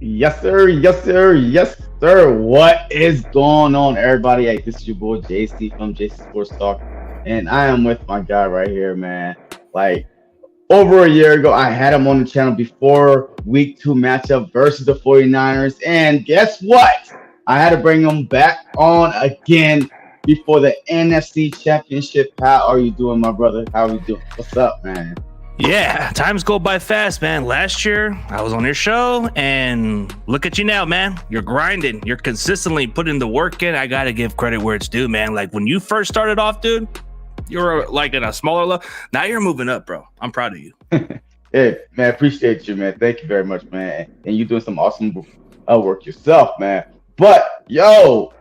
Yes, sir. Yes, sir. Yes, sir. What is going on, everybody? Hey, this is your boy JC from JC Sports Talk, and I am with my guy right here, man. Like over a year ago, I had him on the channel before week two matchup versus the 49ers, and guess what? I had to bring him back on again before the NFC Championship. How are you doing, my brother? How are you doing? What's up, man? Yeah, times go by fast, man. Last year, I was on your show, and look at you now, man. You're grinding. You're consistently putting the work in. I got to give credit where it's due, man. Like, when you first started off, dude, you were, like, in a smaller level. Now you're moving up, bro. I'm proud of you. Hey, man, appreciate you, man. Thank you very much, man. And you doing some awesome work yourself, man. But, yo,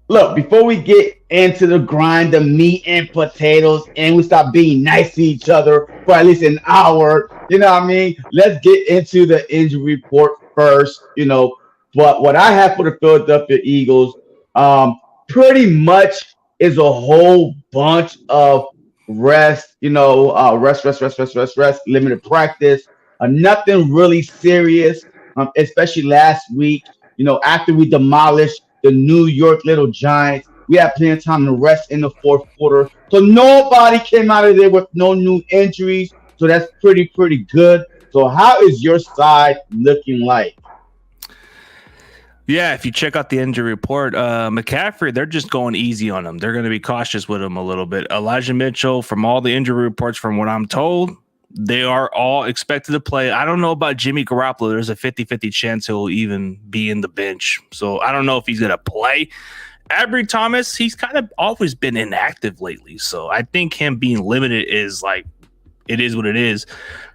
look, before we get into the grind, the meat and potatoes, and we stop being nice to each other for at least an hour, you know what I mean? Let's get into the injury report first, you know. But what I have for the Philadelphia Eagles, pretty much is a whole bunch of rest, rest, limited practice, nothing really serious, especially last week, after we demolished the New York Little Giants. We had plenty of time to rest in the fourth quarter. So nobody came out of there with no new injuries. So that's pretty good. So how is your side looking like? Yeah, if you check out the injury report, McCaffrey, they're just going easy on him. They're going to be cautious with him a little bit. Elijah Mitchell, from all the injury reports, from what I'm told, they are all expected to play. I don't know about Jimmy Garoppolo. There's a 50-50 chance he'll even be in the bench. So I don't know if he's going to play. Ambry Thomas, he's kind of always been inactive lately. So I think him being limited is like, it is what it is.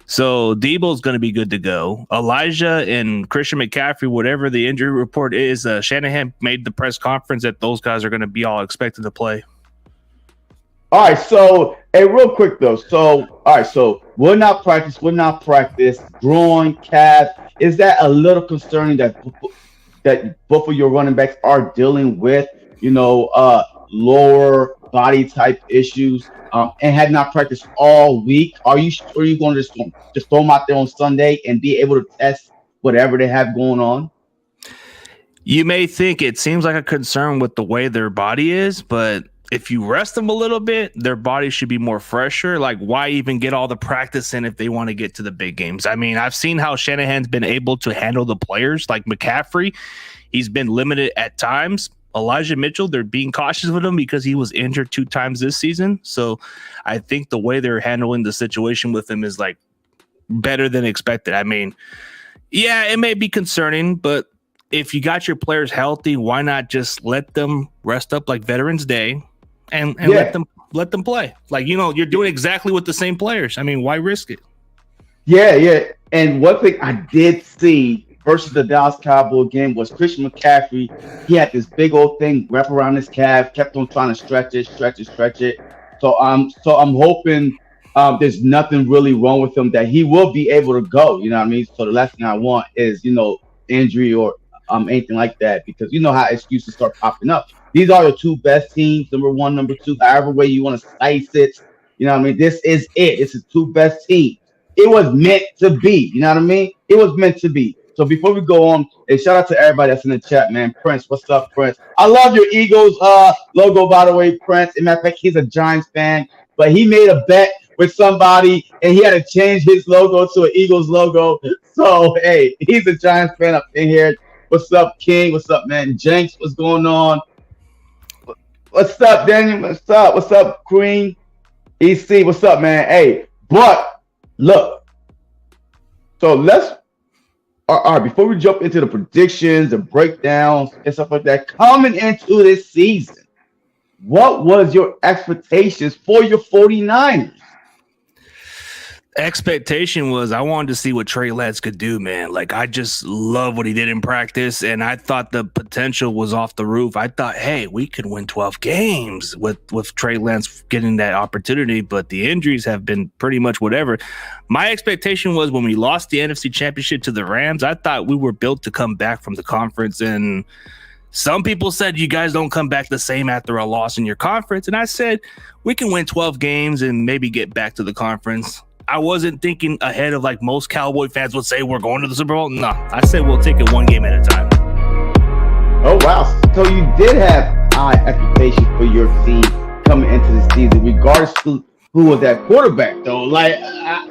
So Debo's going to be good to go. Elijah and Christian McCaffrey, whatever the injury report is, Shanahan made the press conference that those guys are going to be all expected to play. All right, so hey, real quick though. So will not practice. Groin, calf. Is that a little concerning that both of your running backs are dealing with, lower body type issues, and had not practiced all week? Are you going to just throw them out there on Sunday and be able to test whatever they have going on? You may think it seems like a concern with the way their body is, but if you rest them a little bit, their body should be more fresher. Like, why even get all the practice in if they want to get to the big games? I mean, I've seen how Shanahan's been able to handle the players like McCaffrey. He's been limited at times. Elijah Mitchell, they're being cautious with him because he was injured 2 times this season. So I think the way they're handling the situation with him is like better than expected. I mean, yeah, it may be concerning, but if you got your players healthy, why not just let them rest up like Veterans Day and let them play? Like, you're doing exactly with the same players. I mean, why risk it? Yeah. And one thing I did see versus the Dallas Cowboy game was Christian McCaffrey. He had this big old thing wrap around his calf, kept on trying to stretch it. So I'm hoping there's nothing really wrong with him, that he will be able to go. You know what I mean? So the last thing I want is, injury or anything like that, because you know how excuses start popping up. These are the two best teams, number one, number two, however way you want to slice it. You know what I mean? This is it. It's the two best teams. It was meant to be. You know what I mean? It was meant to be. So before we go on, hey, shout out to everybody that's in the chat, man. Prince, what's up, Prince? I love your Eagles logo, by the way, Prince. As a matter of fact, he's a Giants fan, but he made a bet with somebody, and he had to change his logo to an Eagles logo. So, hey, he's a Giants fan up in here. What's up, King? What's up, man? Jenks, what's going on? What's up, Daniel? What's up? What's up, Queen? EC, what's up, man? Hey, but look. So let's all right, before we jump into the predictions and breakdowns and stuff like that, coming into this season, what was your expectations for your 49ers? Expectation was I wanted to see what Trey Lance could do, man. Like, I just love what he did in practice, and I thought the potential was off the roof. I thought, hey, we could win 12 games with Trey Lance getting that opportunity, but the injuries have been pretty much whatever. My expectation was when we lost the NFC Championship to the Rams, I thought we were built to come back from the conference, and some people said you guys don't come back the same after a loss in your conference, and I said we can win 12 games and maybe get back to the conference. I wasn't thinking ahead of like most Cowboy fans would say we're going to the Super Bowl. No, I said we'll take it one game at a time. Oh wow! So you did have high expectations for your team coming into the season, regardless to who was that quarterback. Though, like,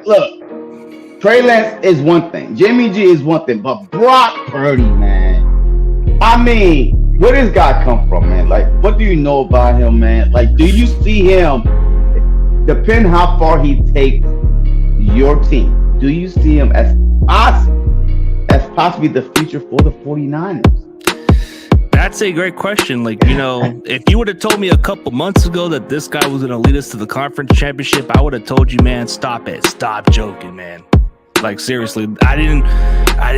look, Trey Lance is one thing, Jimmy G is one thing, but Brock Purdy, man. I mean, where does this guy come from, man? Like, what do you know about him, man? Like, do you see him? Depending how far he takes your team, do you see him as possibly the future for the 49ers? That's a great question. Like, if you would have told me a couple months ago that this guy was going to lead us to the conference championship, I would have told you, man, stop it. Stop joking, man. Like, seriously, I didn't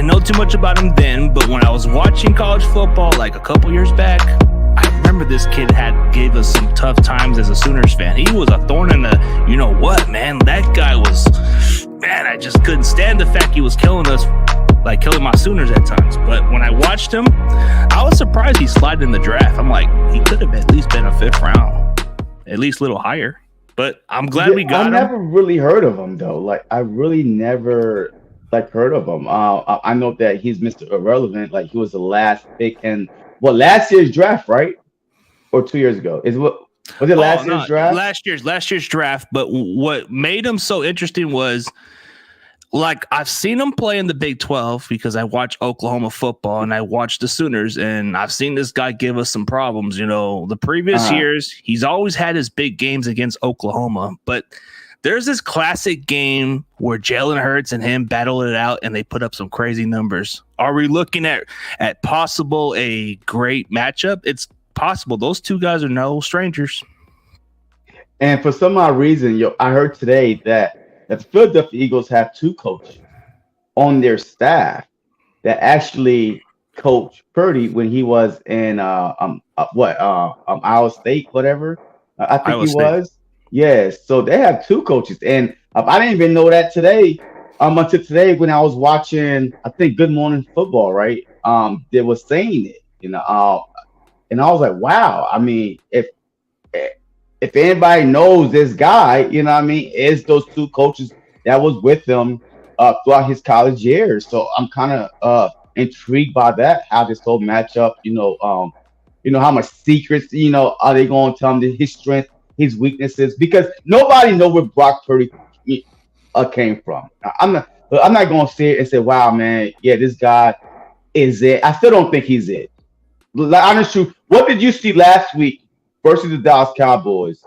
know too much about him then, but when I was watching college football like a couple years back, I remember this kid gave us some tough times as a Sooners fan. He was a thorn in the, you know what, man, that guy was, man, I just couldn't stand the fact he was killing us, like killing my Sooners at times. But when I watched him, I was surprised he slid in the draft. I'm like, he could have at least been a 5th round, at least a little higher. But I'm glad we got him. I never really heard of him though. Like, I really never heard of him. I know that he's Mr. Irrelevant. Like, he was the last pick in last year's draft, right? Or 2 years ago? Was it last year's draft? Last year's draft. But what made him so interesting was, like, I've seen him play in the Big 12 because I watch Oklahoma football and I watch the Sooners, and I've seen this guy give us some problems. The previous years, he's always had his big games against Oklahoma, but there's this classic game where Jalen Hurts and him battle it out and they put up some crazy numbers. Are we looking at possible a great matchup? It's possible. Those two guys are no strangers. And for some odd reason, I heard today that the Philadelphia Eagles have 2 coaches on their staff that actually coached Purdy when he was in Iowa State, whatever. I think Iowa State was. Yes, so they have 2 coaches, and I didn't even know that today. Until today, when I was watching, I think Good Morning Football, right? They were saying it, and I was like, wow. I mean, if anybody knows this guy, it's those 2 coaches that was with him throughout his college years. So I'm kind of intrigued by that, how this whole matchup, how much secrets, are they going to tell him his strength, his weaknesses? Because nobody knows where Brock Purdy came from. I'm not going to say it and say, wow, man, yeah, this guy is it. I still don't think he's it. Like, honestly, what did you see last week versus the Dallas Cowboys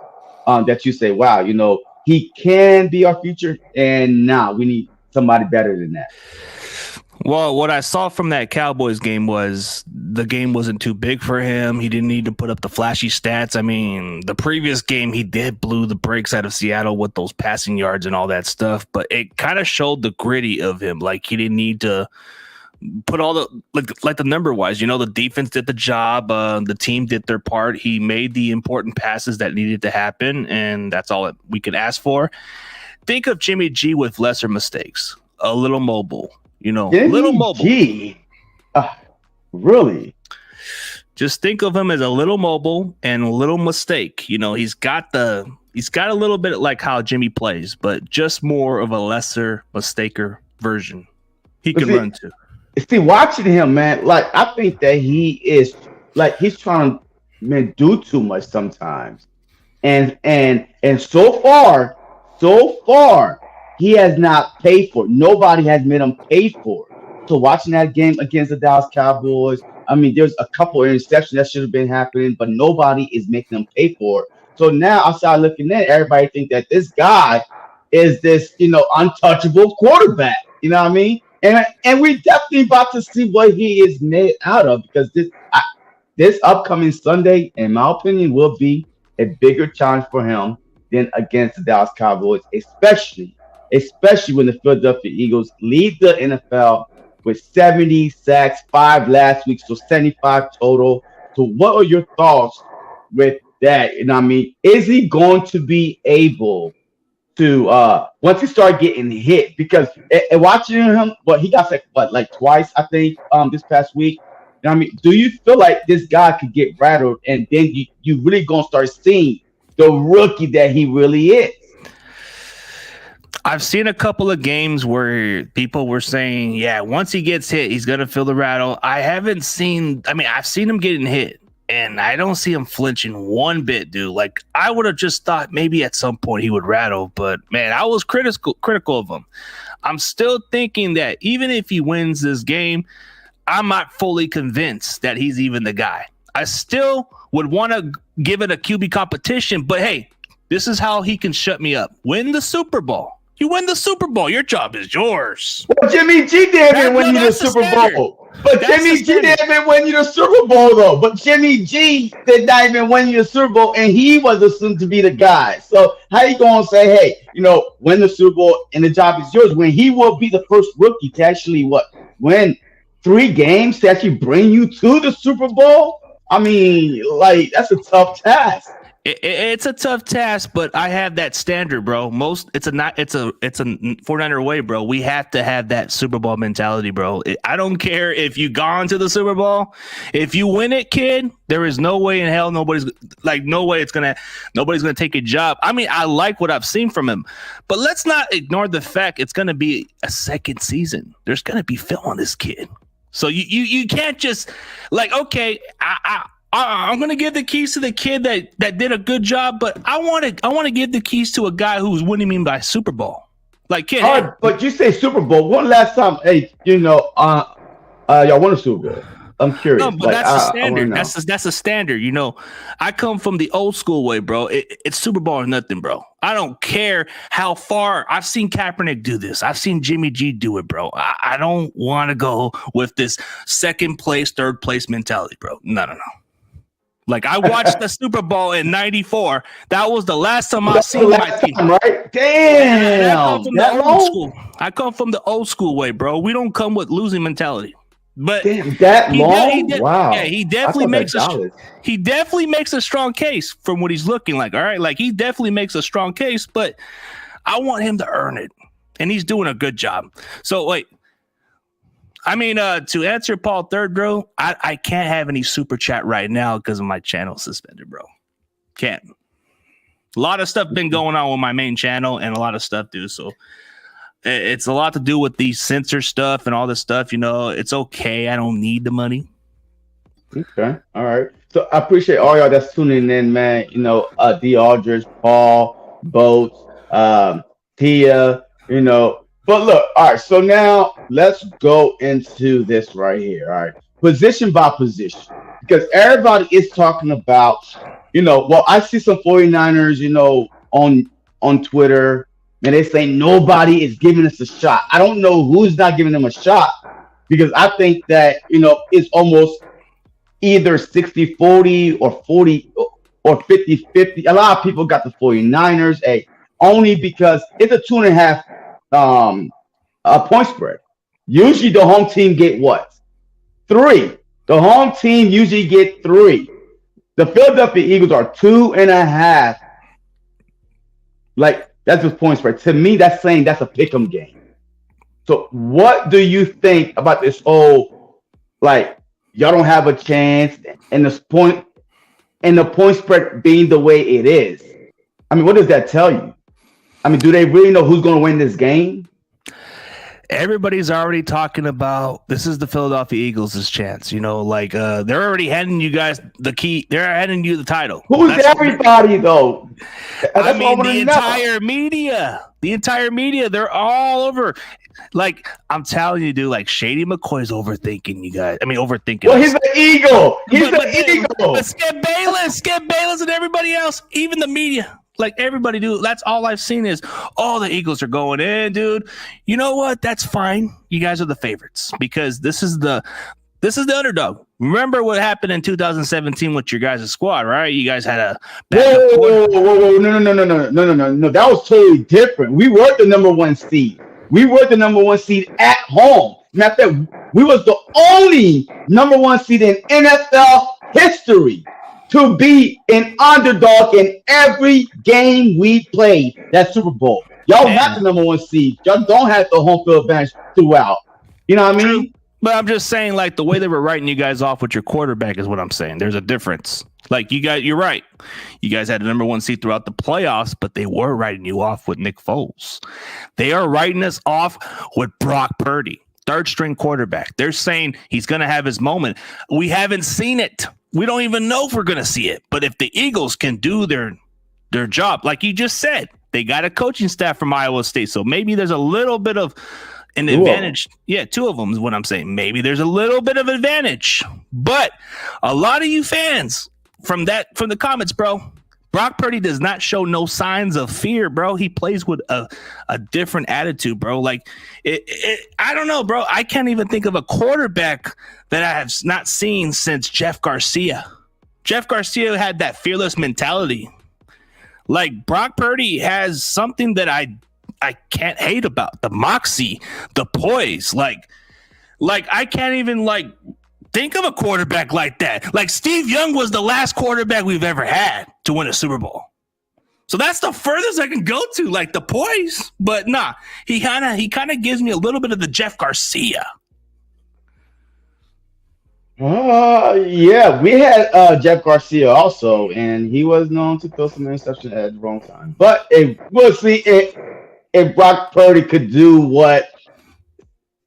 that you say, wow, he can be our future, and now we need somebody better than that? Well, what I saw from that Cowboys game was the game wasn't too big for him. He didn't need to put up the flashy stats. I mean, the previous game, he did blew the brakes out of Seattle with those passing yards and all that stuff, but it kind of showed the gritty of him. Like, he didn't need to put all the like the number wise, the defense did the job, the team did their part. He made the important passes that needed to happen, and that's all that we could ask for. Think of Jimmy G with lesser mistakes, a little mobile, little mobile. G, really? Just think of him as a little mobile and a little mistake. He's got a little bit like how Jimmy plays, but just more of a lesser mistaker version. He can run too. See, watching him, man, like, I think that he is, like, he's trying to do too much sometimes, and so far, he has not paid for it. Nobody has made him pay for it. So watching that game against the Dallas Cowboys, I mean, there's a couple of interceptions that should have been happening, but nobody is making them pay for it. So now I started looking at it, everybody think that this guy is this, untouchable quarterback. You know what I mean? And we definitely about to see what he is made out of, because this upcoming Sunday, in my opinion, will be a bigger challenge for him than against the Dallas Cowboys, especially when the Philadelphia Eagles lead the NFL with 70 sacks, 5 last week, so 75 total. So what are your thoughts with that? Is he going to be able to once he start getting hit? Because watching him, he got sacked like twice, I think, this past week. Do you feel like this guy could get rattled, and then you really gonna start seeing the rookie that he really is? I've seen a couple of games where people were saying, yeah, once he gets hit, he's going to feel the rattle. I've seen him getting hit, and I don't see him flinching one bit, dude. Like, I would have just thought maybe at some point he would rattle, but, man, I was critical of him. I'm still thinking that even if he wins this game, I'm not fully convinced that he's even the guy. I still would want to give it a QB competition, but, hey, this is how he can shut me up. Win the Super Bowl. You win the Super Bowl. Your job is yours. Well, Jimmy G didn't win you the Super Bowl. But Jimmy G didn't win you the Super Bowl, though. But Jimmy G did not even win you the Super Bowl, and he was assumed to be the guy. So how you going to say, hey, win the Super Bowl and the job is yours when he will be the first rookie to actually, win 3 games to actually bring you to the Super Bowl? I mean, that's a tough task. It's a tough task, but I have that standard, bro. It's a 49er way, bro. We have to have that Super Bowl mentality, bro. I don't care if you gone to the Super Bowl. If you win it, kid, there is no way in hell nobody's gonna take a job. I mean, I like what I've seen from him, but let's not ignore the fact it's gonna be a second season. There's gonna be film on this kid, so you can't just okay. I'm going to give the keys to the kid that did a good job, but I want to give the keys to a guy who's winning me by Super Bowl. Kid. All right, but you say Super Bowl. One last time, hey, y'all won a Super Bowl. I'm curious. No, but that's a standard. That's a standard. I come from the old school way, bro. It's Super Bowl or nothing, bro. I don't care how far. I've seen Kaepernick do this. I've seen Jimmy G do it, bro. I don't want to go with this second place, third place mentality, bro. No. I watched the Super Bowl in '94. That was the last time I seen my team. Right? Damn. I come from the old school way, bro. We don't come with losing mentality. But damn, that long? Wow. Yeah, he definitely makes a strong case from what he's looking like. All right, he definitely makes a strong case, but I want him to earn it, and he's doing a good job. So wait. I mean, to answer Paul Third, bro, I can't have any super chat right now because of my channel suspended, bro. Can't. A lot of stuff been going on with my main channel and a lot of stuff, dude. So it's a lot to do with the censor stuff and all this stuff. It's okay. I don't need the money. Okay. All right. So I appreciate all y'all that's tuning in, man. D. Aldridge, Paul, Boats, Tia, But look, all right, so now let's go into this right here, all right? Position by position, because everybody is talking about, I see some 49ers, on Twitter, and they say nobody is giving us a shot. I don't know who's not giving them a shot, because I think that, it's almost either 60-40 or 40 or 50-50. A lot of people got the 49ers, only because it's a 2.5 a point spread. Usually the home team get what? 3. The home team usually get 3. The Philadelphia Eagles are 2.5. That's a point spread. To me, that's saying that's a pick'em game. So what do you think about this whole y'all don't have a chance and the point spread being the way it is? I mean, what does that tell you? I mean, do they really know who's going to win this game? Everybody's already talking about this is the Philadelphia Eagles' chance. They're already handing you guys the key. They're handing you the title. Who's everybody, though? I mean, the entire media. The entire media. They're all over. I'm telling you, dude, Shady McCoy's overthinking you guys. I mean, overthinking. Well, he's an Eagle. He's an Eagle. But Skip Bayless and everybody else, even the media. Everybody, dude, that's all I've seen is, the Eagles are going in, dude. You know what? That's fine. You guys are the favorites because this is the underdog. Remember what happened in 2017 with your guys' squad, right? You guys had a whoa. No. That was totally different. We were the number 1 seed. We were the number 1 seed at home. Matter of fact, we was the only number 1 seed in NFL history to be an underdog in every game we played that Super Bowl. Y'all have the number 1 seed. Y'all don't have the home field advantage throughout. You know what I mean? But I'm just saying, like, the way they were writing you guys off with your quarterback is what I'm saying. There's a difference. Like, you're right. You guys had the number one seed throughout the playoffs, but they were writing you off with Nick Foles. They are writing us off with Brock Purdy, third string quarterback. They're saying he's going to have his moment. We haven't seen it. We don't even know if we're going to see it. But if the Eagles can do their job, like you just said, they got a coaching staff from Iowa State. So maybe there's a little bit of an advantage. Yeah, two of them is what I'm saying. Maybe there's a little bit of advantage. But a lot of you fans from the comments, bro, Brock Purdy does not show no signs of fear, bro. He plays with a different attitude, bro. Like, I don't know, bro. I can't even think of a quarterback that I have not seen since Jeff Garcia. Jeff Garcia had that fearless mentality. Like, Brock Purdy has something that I can't hate about. The moxie, the poise. Like I can't even, like, think of a quarterback like that. Like, Steve Young was the last quarterback we've ever had to win a Super Bowl. So that's the furthest I can go to, like, the poise. But nah, he kind of gives me a little bit of the Jeff Garcia. Yeah, we had Jeff Garcia also, and he was known to throw some interception at the wrong time. But we'll see if Brock Purdy could do what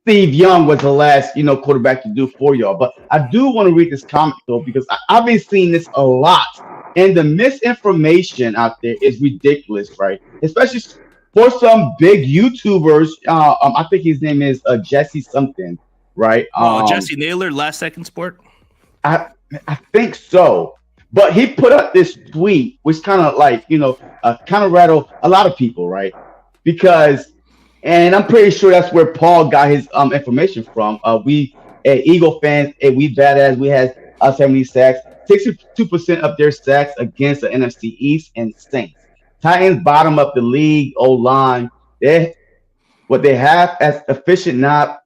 Steve Young was the last, quarterback to do for y'all. But I do want to read this comment though, because I've been seeing this a lot, and the misinformation out there is ridiculous, right? Especially for some big YouTubers. I think his name is Jesse something, right? Jesse Naylor, Last Second Sport. I think so. But he put up this tweet, which kind of like, kind of rattled a lot of people, right? Because, and I'm pretty sure that's where Paul got his information from. We Eagle fans, we badass. We had 70 sacks, 62% of their sacks against the NFC East and Saints. Titans bottom of the league O-line. What they have as efficient not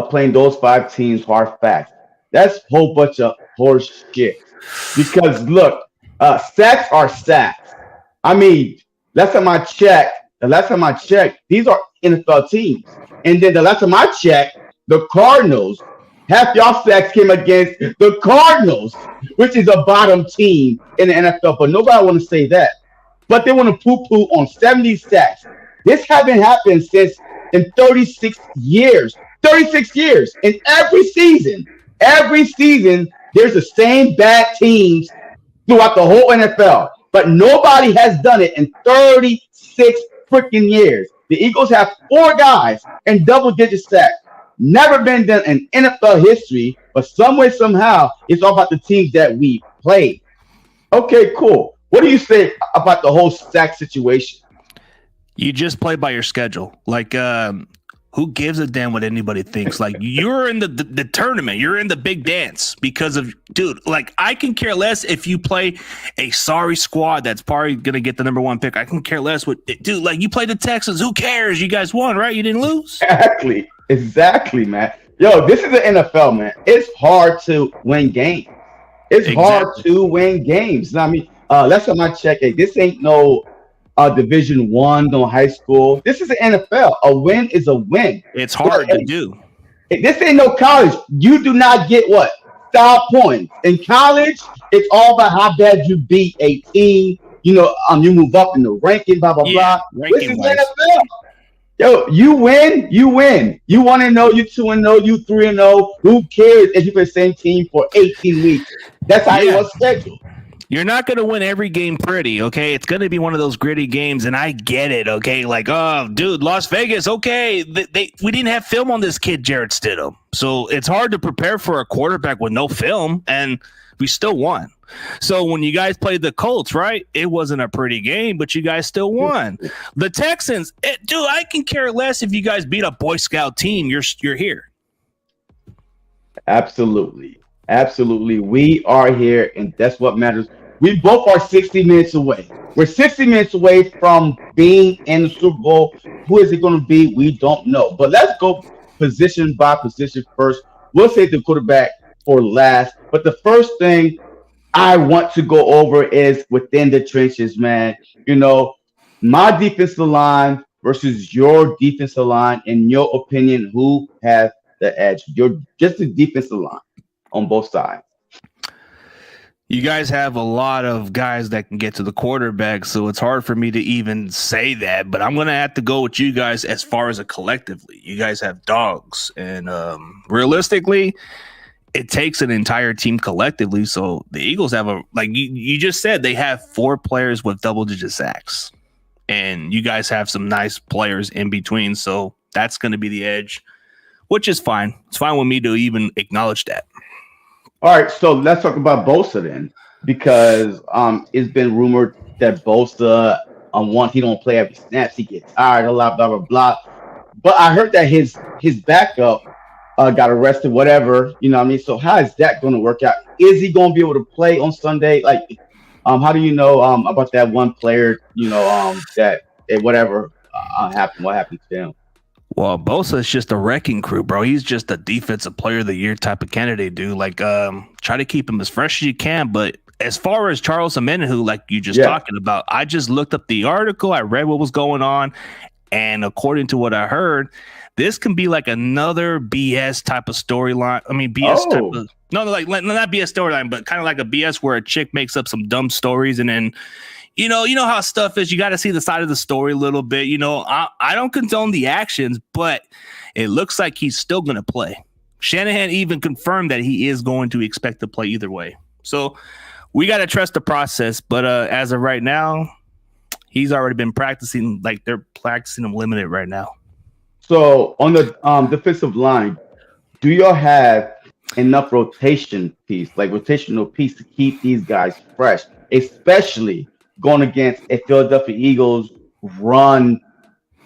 playing those five teams hard facts. That's a whole bunch of horse shit. Because look, sacks are sacks. I mean, last time I checked, these are NFL teams. And then the last time I checked, the Cardinals, half y'all sacks came against the Cardinals, which is a bottom team in the NFL. But nobody want to say that. But they want to poo-poo on 70 sacks. This haven't happened since in 36 years. 36 years. And every season, there's the same bad teams throughout the whole NFL. But nobody has done it in 36 freaking years. The Eagles have 4 guys in double-digit sacks. Never been done in NFL history, but some way, somehow, it's all about the teams that we played. Okay, cool. What do you say about the whole sack situation? You just play by your schedule. Like, who gives a damn what anybody thinks? Like, you're in the tournament. You're in the big dance because of, dude, like, I can care less if you play a sorry squad that's probably going to get the number 1 pick. I can care less what, dude, like, you play the Texans. Who cares? You guys won, right? You didn't lose. Exactly, man. Yo, this is the NFL, man. It's hard to win games. Hard to win games. I mean, last time I checked, this ain't no Division 1, no high school. This is the NFL. A win is a win. It's hard to do. This ain't no college. You do not get what? Style points. In college, it's all about how bad you beat a team. You move up in the ranking, blah, blah, blah. This is NFL. Yo, you win. You 1-0, you 2-0, you 3-0. Who cares if you play the same team for 18 weeks? That's how you want schedule. You're not going to win every game pretty, okay? It's going to be one of those gritty games, and I get it, okay? Like, oh, dude, Las Vegas, okay. We didn't have film on this kid, Jarrett Stidham. So it's hard to prepare for a quarterback with no film, and we still won. So when you guys played the Colts, right, it wasn't a pretty game, but you guys still won. The Texans, dude, I can care less if you guys beat a Boy Scout team. You're here. Absolutely. We are here, and that's what matters. We both are 60 minutes away. We're 60 minutes away from being in the Super Bowl. Who is it going to be? We don't know. But let's go position by position first. We'll save the quarterback for last. But the first thing I want to go over is within the trenches, man. My defensive line versus your defensive line. In your opinion, who has the edge? You're just the defensive line on both sides. You guys have a lot of guys that can get to the quarterback, so it's hard for me to even say that. But I'm going to have to go with you guys as far as a collectively. You guys have dogs, and realistically, it takes an entire team collectively. So the Eagles have you just said, they have 4 players with double-digit sacks, and you guys have some nice players in between. So that's going to be the edge, which is fine. It's fine with me to even acknowledge that. All right, so let's talk about Bosa then, because it's been rumored that Bosa, once he don't play every snaps, he gets tired, blah blah blah. But I heard that his backup got arrested, whatever. You know what I mean? So how is that going to work out? Is he going to be able to play on Sunday? Like, how do you know about that one player? You know that whatever happened. What happened to him? Well, Bosa is just a wrecking crew, bro. He's just a defensive player of the year type of candidate, dude. Like, try to keep him as fresh as you can. But as far as Charles Omenihu, like you just talking about, I just looked up the article. I read what was going on. And according to what I heard, this can be like another BS type of storyline. I mean, BS type of, not BS storyline, but kind of like a BS where a chick makes up some dumb stories and then, you know how stuff is. You got to see the side of the story a little bit. You know, I don't condone the actions, but it looks like he's still going to play. Shanahan even confirmed that he is going to expect to play either way. So we got to trust the process. But as of right now, he's already been practicing. Like, they're practicing him limited right now. So on the defensive line, do y'all have enough rotational piece to keep these guys fresh, especially going against a Philadelphia Eagles run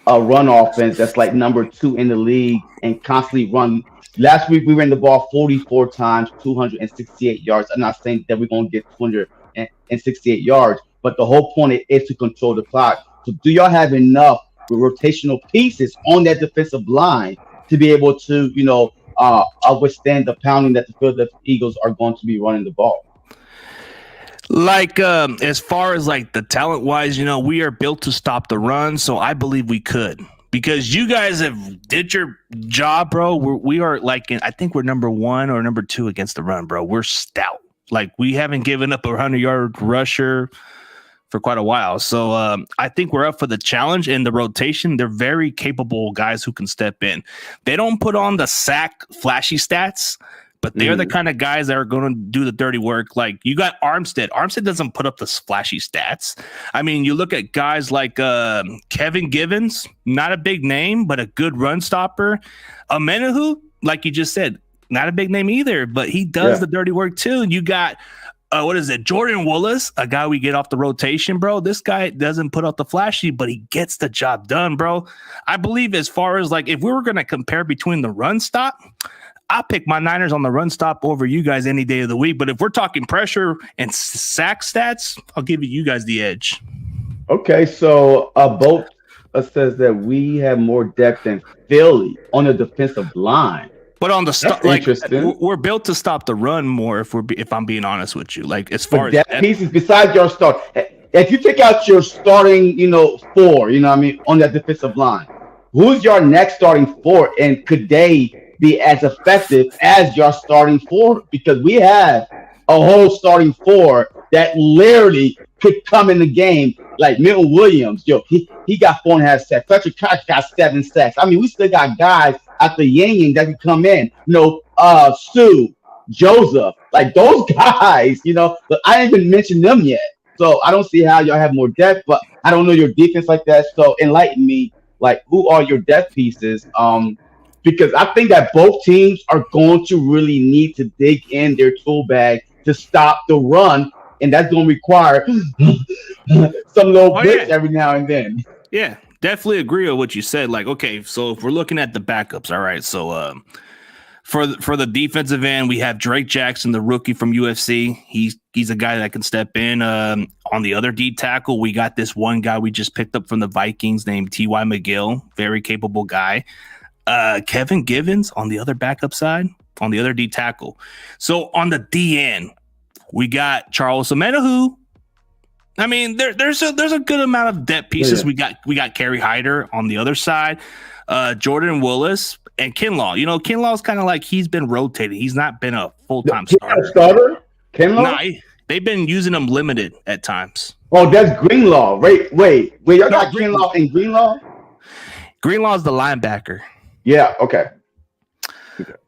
offense that's like number 2 in the league and constantly run. Last week we ran the ball 44 times, 268 yards. I'm not saying that we're going to get 268 yards, but the whole point is to control the clock. So do y'all have enough rotational pieces on that defensive line to be able to, withstand the pounding that the Philadelphia Eagles are going to be running the ball? Like, as far as like the talent wise, we are built to stop the run. So I believe we could, because you guys have did your job, bro. We are like, I think we're number 1 or number 2 against the run, bro. We're stout. Like, we haven't given up a 100-yard rusher for quite a while. So I think we're up for the challenge and the rotation. They're very capable guys who can step in. They don't put on the sack flashy stats, but they're the kind of guys that are going to do the dirty work. Like, you got Armstead. Armstead doesn't put up the flashy stats. I mean, you look at guys like Kevin Givens, not a big name, but a good run stopper. Omenihu, like you just said, not a big name either, but he does the dirty work too. And you got, Jordan Willis, a guy we get off the rotation, bro. This guy doesn't put out the flashy, but he gets the job done, bro. I believe as far as like, if we were going to compare between the run stop, I'll pick my Niners on the run stop over you guys any day of the week. But if we're talking pressure and sack stats, I'll give you guys the edge. Okay, so both says that we have more depth than Philly on the defensive line. But on the we're built to stop the run more. If I'm being honest with you, like as far as depth pieces besides your start, if you take out your starting, 4, on that defensive line, who's your next starting 4, and could they be as effective as your starting 4? Because we have a whole starting 4 that literally could come in the game, like Milton Williams. He got 4.5 sacks. Patrick Cox got 7 sacks. I mean, we still got guys at the Yang that can come in. Sue, Joseph, like those guys. But I didn't even mention them yet. So I don't see how y'all have more depth. But I don't know your defense like that. So enlighten me. Like, who are your depth pieces? Because I think that both teams are going to really need to dig in their tool bag to stop the run, and that's going to require some little blitz every now and then. Yeah, definitely agree with what you said. Like, okay, so if we're looking at the backups, all right, so for the defensive end, we have Drake Jackson, the rookie from UFC. He's a guy that can step in. On the other D tackle, we got this one guy we just picked up from the Vikings named T.Y. McGill, very capable guy. Kevin Givens on the other backup side, on the other D tackle. So on the D end, we got Charles Omenihu. I mean, there's a good amount of depth pieces. We got Kerry Hyder on the other side, Jordan Willis, and Kinlaw. You know, Kinlaw's kind of like he's been rotating. He's not been a full-time He starter. Starter? Kinlaw? Nah, they've been using him limited at times. Oh, that's Greenlaw. Wait. Y'all got Kinlaw and Greenlaw? Greenlaw's the linebacker. Yeah, okay.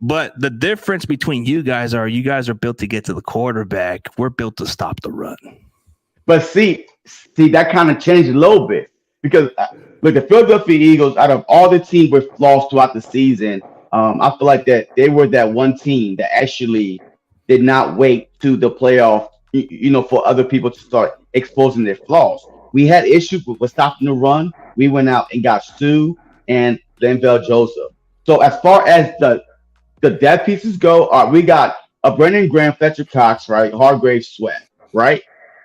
But the difference between you guys are built to get to the quarterback. We're built to stop the run. But see, that kind of changed a little bit because look, the Philadelphia Eagles, out of all the teams with flaws throughout the season, I feel like that they were that one team that actually did not wait to the playoff, for other people to start exposing their flaws. We had issues with stopping the run. We went out and got Sue and Linval Joseph. So as far as the depth pieces go, we got a Brendan Graham, Fletcher Cox, right? Hargrave Sweat, right?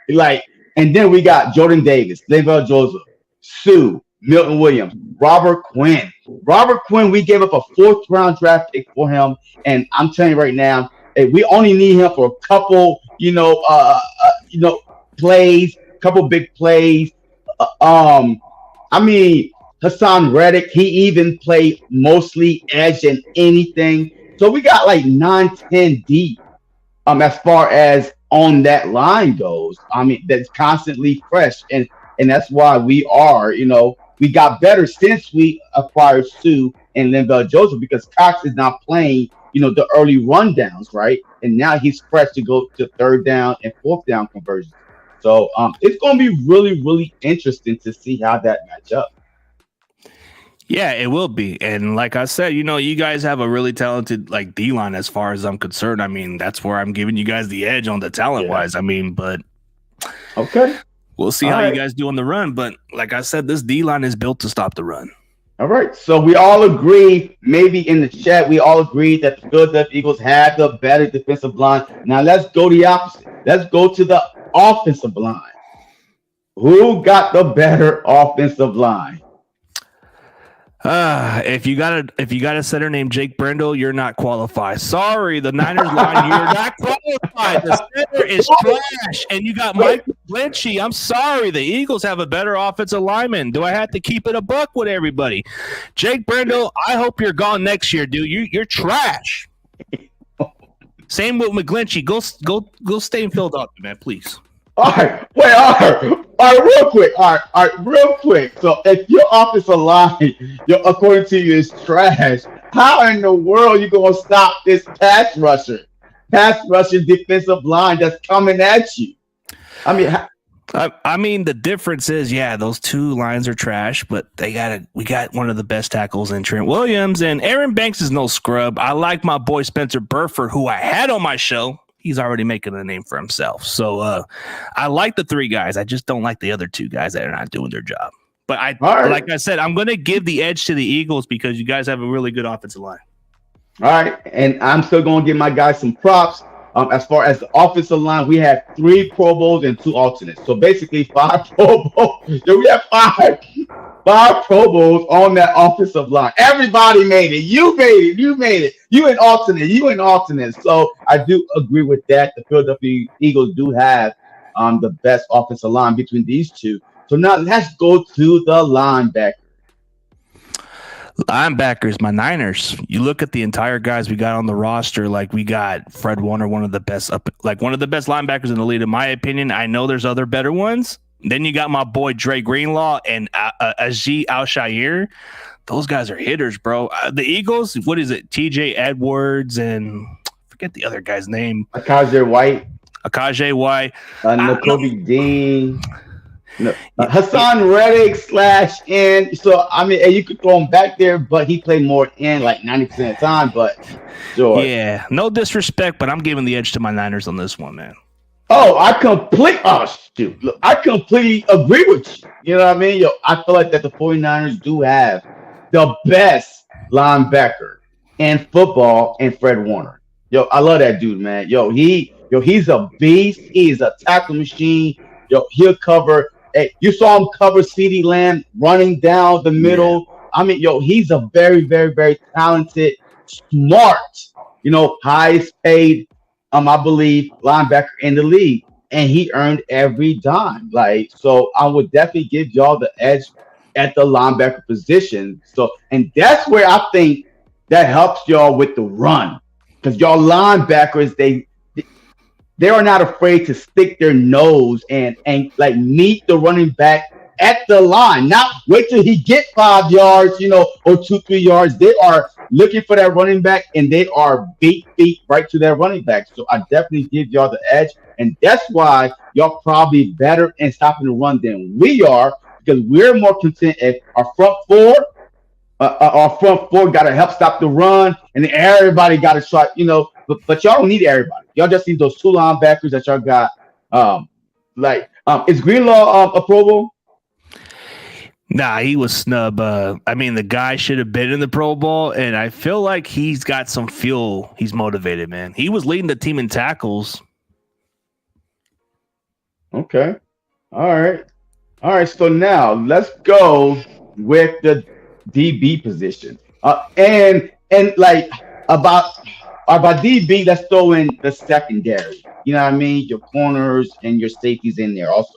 And then we got Jordan Davis, Linval Joseph, Sue, Milton Williams, Robert Quinn. Robert Quinn, we gave up a 4th-round draft pick for him, and I'm telling you right now, we only need him for a couple, plays, couple big plays. Hassan Reddick, he even played mostly edge and anything. So we got like 9-10 deep as far as on that line goes. That's constantly fresh. And that's why we are, we got better since we acquired Sue and Linval Joseph because Cox is not playing, the early rundowns, right? And now he's fresh to go to 3rd down and 4th down conversions. So it's going to be really, really interesting to see how that match up. Yeah, it will be. And like I said, you guys have a really talented D-line as far as I'm concerned. That's where I'm giving you guys the edge on the talent-wise. But okay. We'll see how you guys do on the run. But like I said, this D-line is built to stop the run. All right. So we all agree, maybe in the chat, we all agree that the Philadelphia Eagles have the better defensive line. Now let's go the opposite. Let's go to the offensive line. Who got the better offensive line? If you got a center named Jake Brendel, you're not qualified. Sorry, the Niners line, you're not qualified. The center is trash, and you got Mike Lynchy. I'm sorry, the Eagles have a better offensive lineman. Do I have to keep it a buck with everybody? Jake Brendel, I hope you're gone next year, dude. You're trash. Same with McGlinchey. Go stay in Philadelphia, man, please. All right, real quick. So if your offensive line, according to you, is trash, how in the world are you going to stop this pass rushing defensive line that's coming at you? The difference is, those two lines are trash, but we got one of the best tackles in Trent Williams, and Aaron Banks is no scrub. I like my boy Spencer Burford, who I had on my show. He's already making a name for himself. So I like the 3 guys. I just don't like the other 2 guys that are not doing their job. But like I said, I'm going to give the edge to the Eagles because you guys have a really good offensive line. All right. And I'm still going to give my guys some props. As far as the offensive line, we have 3 Pro Bowls and 2 alternates. So basically 5 Pro Bowls. We have 5 Pro Bowls on that offensive line. Everybody made it. You made it. You an alternate. So I do agree with that. The Philadelphia Eagles do have the best offensive line between these 2. So now let's go to the linebacker. Linebackers, my Niners. You look at the entire guys we got on the roster. We got Fred Warner, one of the best linebackers in the league, in my opinion. I know there's other better ones. Then you got my boy Dre Greenlaw and Azeez Al-Shaair. Those guys are hitters, bro. The Eagles, what is it? TJ Edwards and forget the other guy's name. Akaje White. Nakobe Dean. No, Hassan Reddick / in. So and you could throw him back there, but he played more in 90% of the time. But sure. Yeah, no disrespect, but I'm giving the edge to my Niners on this one, man. I completely agree with you. You know what I mean? I feel like that the 49ers do have the best linebacker in football in Fred Warner. I love that dude, man. He's a beast. He is a tackle machine. He'll cover. Hey, you saw him cover CeeDee Lamb running down the middle. Yeah. He's a very, very, very talented, smart, highest paid, I believe, linebacker in the league. And he earned every dime. So I would definitely give y'all the edge at the linebacker position. So, and that's where I think that helps y'all with the run because y'all linebackers they are not afraid to stick their nose and like meet the running back at the line, not wait till he get 5 yards, or 2, 3 yards. They are looking for that running back and they are beat feet right to that running back. So I definitely give y'all the edge, and that's why y'all probably better in stopping the run than we are because we're more content if our front four got to help stop the run, and then everybody got to try, But y'all don't need everybody. Y'all just need those two linebackers that y'all got. Is Greenlaw a Pro Bowl? Nah, he was snub. The guy should have been in the Pro Bowl, and I feel like he's got some fuel. He's motivated, man. He was leading the team in tackles. Okay. All right. So now let's go with the DB position. And like about DB, let's throw in the secondary. You know what I mean? Your corners and your safeties in there also.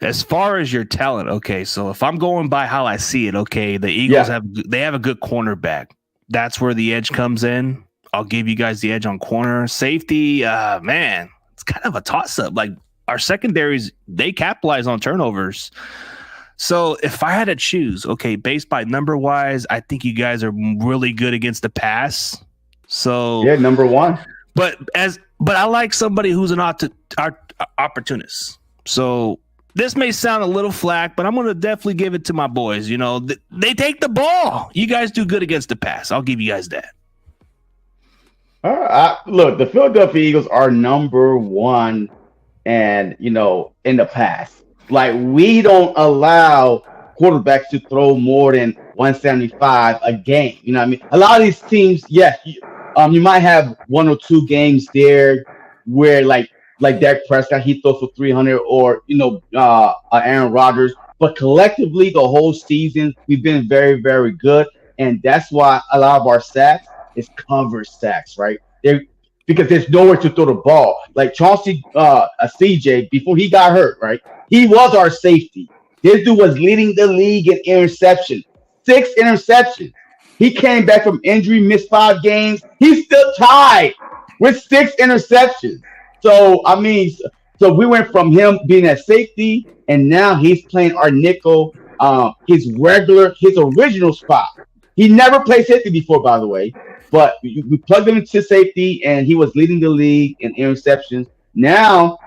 As far as your talent, okay, so if I'm going by how I see it, okay, the Eagles have a good cornerback. That's where the edge comes in. I'll give you guys the edge on corner. Safety, man, it's kind of a toss-up. Like, our secondaries, they capitalize on turnovers. So if I had to choose, okay, based by number-wise, I think you guys are really good against the pass. So yeah, number one. But I like somebody who's an opportunist. So this may sound a little flack, but I'm going to definitely give it to my boys. They take the ball. You guys do good against the pass. I'll give you guys that. Look, the Philadelphia Eagles are number one, and in the pass. Like, we don't allow quarterbacks to throw more than 175 a game. You know what I mean? A lot of these teams, yes, you might have one or two games there where like Dak Prescott, he throws for 300, or Aaron Rodgers. But collectively, the whole season, we've been very, very good, and that's why a lot of our sacks is cover sacks, right? Because there's nowhere to throw the ball. Like Chauncey CJ, before he got hurt, right? He was our safety. This dude was leading the league in interception. 6 interceptions. He came back from injury, missed 5 games. He's still tied with 6 interceptions. So, so we went from him being at safety, and now he's playing our nickel, his original spot. He never played safety before, by the way, but we plugged him into safety, and he was leading the league in interceptions. Now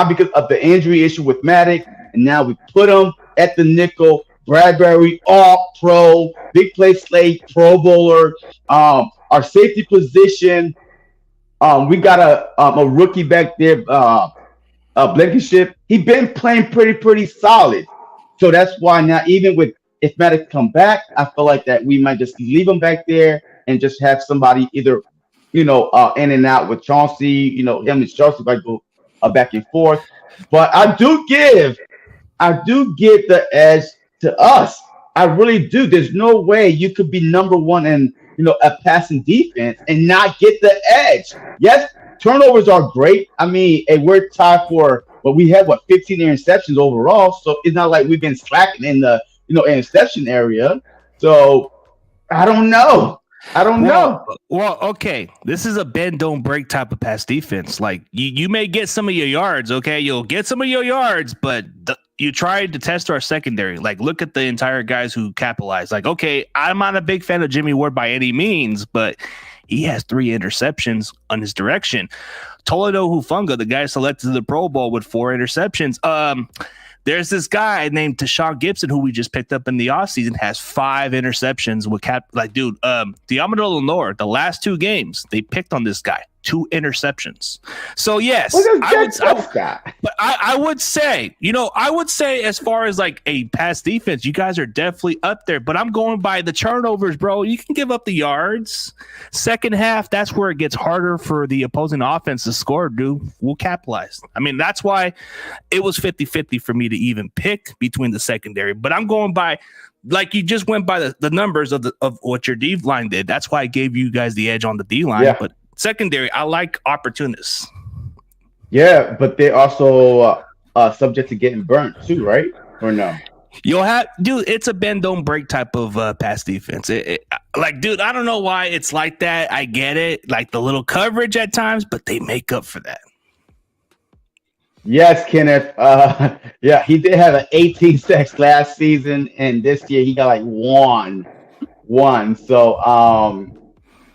because of the injury issue with Maddox, and now we put him at the nickel. Bradbury, all pro, big play slate, Pro Bowler. Our safety position, we got a rookie back there, Blankenship. He's been playing pretty solid. So that's why now, even if Maddox come back, I feel like that we might just leave him back there and just have somebody either, in and out with Chauncey, him and Chauncey might go back and forth. But I do give the edge to us. I really do. There's no way you could be number one in, a passing defense and not get the edge. Yes, turnovers are great. And we're tied for, we had 15 interceptions overall. So it's not like we've been slacking in the, interception area. So I don't know. Well, okay. This is a bend don't break type of pass defense. Like, you may get some of your yards, okay? You'll get some of your yards, but you tried to test our secondary. Like, look at the entire guys who capitalize. Like, okay, I'm not a big fan of Jimmy Ward by any means, but he has 3 interceptions on his direction. Toledo Hufanga, the guy selected to the Pro Bowl with 4 interceptions. There's this guy named Tashawn Gibson who we just picked up in the offseason, has 5 interceptions with Diamond Lenore, the last 2 games, they picked on this guy. 2 interceptions. So yes, I would say, as far as like a pass defense, you guys are definitely up there, but I'm going by the turnovers, bro. You can give up the yards. Second half, that's where it gets harder for the opposing offense to score, dude. We'll capitalize. That's why it was 50-50 for me to even pick between the secondary, but I'm going by, like, you just went by the numbers of what your D line did. That's why I gave you guys the edge on the D line, but secondary, I like opportunists. Yeah, but they're also subject to getting burnt too, right? Or no? You'll have, dude. It's a bend don't break type of pass defense. Like, dude, I don't know why it's like that. I get it, like the little coverage at times, but they make up for that. Yes, Kenneth. Yeah, he did have an 18 sacks last season, and this year he got like one. So,